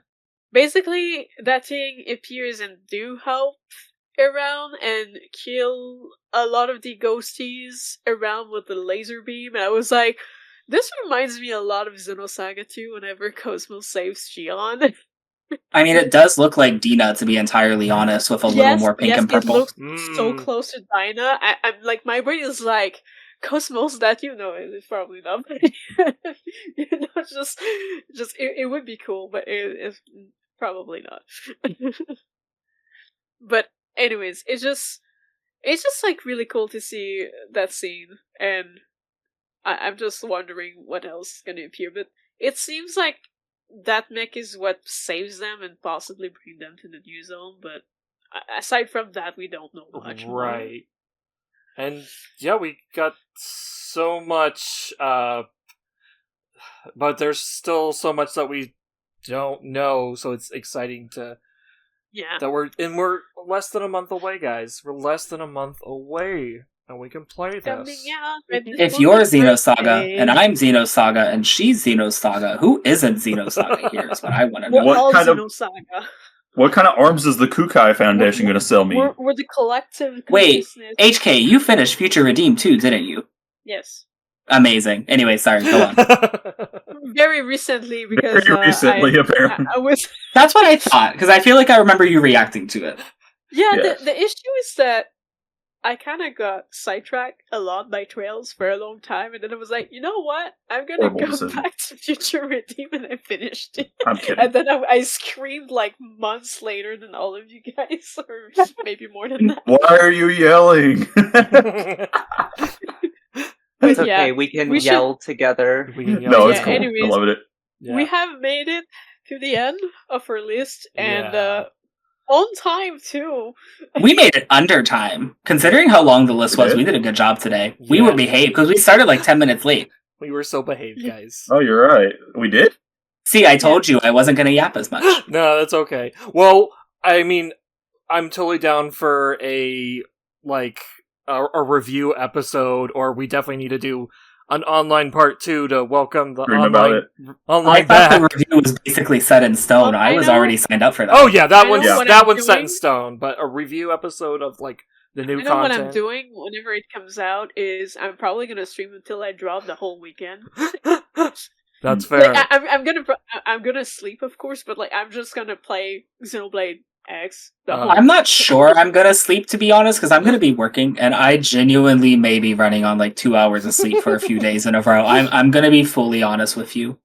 Basically, that thing appears and do help around and kill a lot of the ghosties around with the laser beam, and I was like, this reminds me a lot of Xenosaga 2 whenever Cosmos saves Gion. I mean, it does look like Dina, to be entirely honest, with a little more pink and purple. It looks so close to Dinah. I'm like, my brain is like, Cosmos, that it's probably not. Just it would be cool, but it's probably not. But anyways, it's just like really cool to see that scene, and I'm just wondering what else is going to appear. But it seems like that mech is what saves them and possibly bring them to the new zone. But aside from that, we don't know much. Right. And yeah, we got so much, but there's still so much that we don't know. So it's exciting to. Yeah. That we're less than a month away, guys. We're less than a month away, and we can play this. If you're Xenosaga, and I'm Xenosaga, and she's Xenosaga, who isn't Xenosaga here is what I want to know. What kind of arms is the Kukai Foundation going to sell me? We're the collective. Wait, HK, you finished Future Redeem too, didn't you? Yes. Amazing. Anyway, sorry, go on. Very recently, because apparently. I was. That's what I thought, because I feel like I remember you reacting to it. Yeah, the issue is that I kind of got sidetracked a lot by Trails for a long time, and then I was like, you know what? I'm gonna go back to Future Redeem, and I finished it. I'm kidding. And then I screamed like months later than all of you guys, or maybe more than that. Why are you yelling? It's okay, we can yell together. No, it's cool. Anyways, I love it. Yeah. We have made it to the end of our list, and on time too. We made it under time. Considering how long the list was, we did a good job today. Yeah. We were behaved because we started like 10 minutes late. We were so behaved, guys. Oh, you're right. We did? See, I told you I wasn't going to yap as much. No, that's okay. Well, I mean, I'm totally down for a review episode, or we definitely need to do an online part 2 to welcome the online I back. thought the review was basically set in stone. I was already signed up for that. Oh yeah, that one's set in stone. But a review episode of like the new content. What I'm doing whenever it comes out is I'm probably gonna stream until I drop the whole weekend. That's fair. Like, I'm gonna sleep, of course, but like I'm just gonna play Xenoblade X. I'm not sure I'm gonna sleep, to be honest, because I'm gonna be working, and I genuinely may be running on like 2 hours of sleep for a few days in a row. I'm gonna be fully honest with you.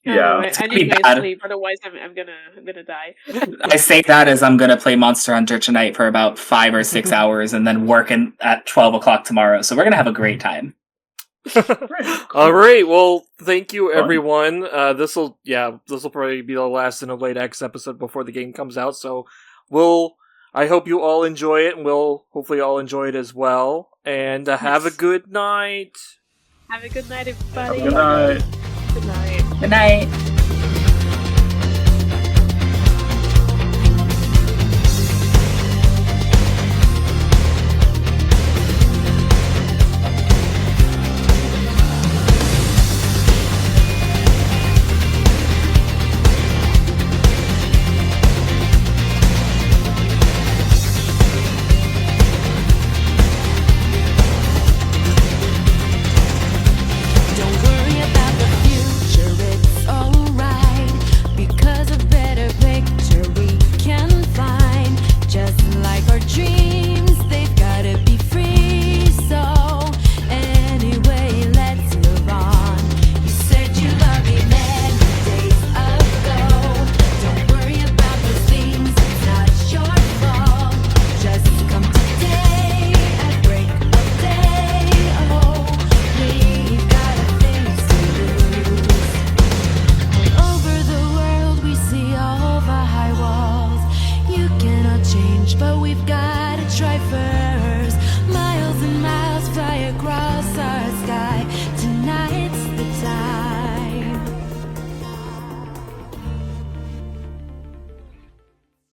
Yeah, I need my sleep, otherwise I'm gonna die. I say that as I'm gonna play Monster Hunter tonight for about 5 or 6 hours, and then work at 12 o'clock tomorrow. So we're gonna have a great time. All right, well, thank you everyone. This will probably be the last Xenoblade X episode before the game comes out, so I hope you all enjoy it, and we'll hopefully all enjoy it as well. And have a good night. Have a good night, everybody. Good night. Good night. Good night.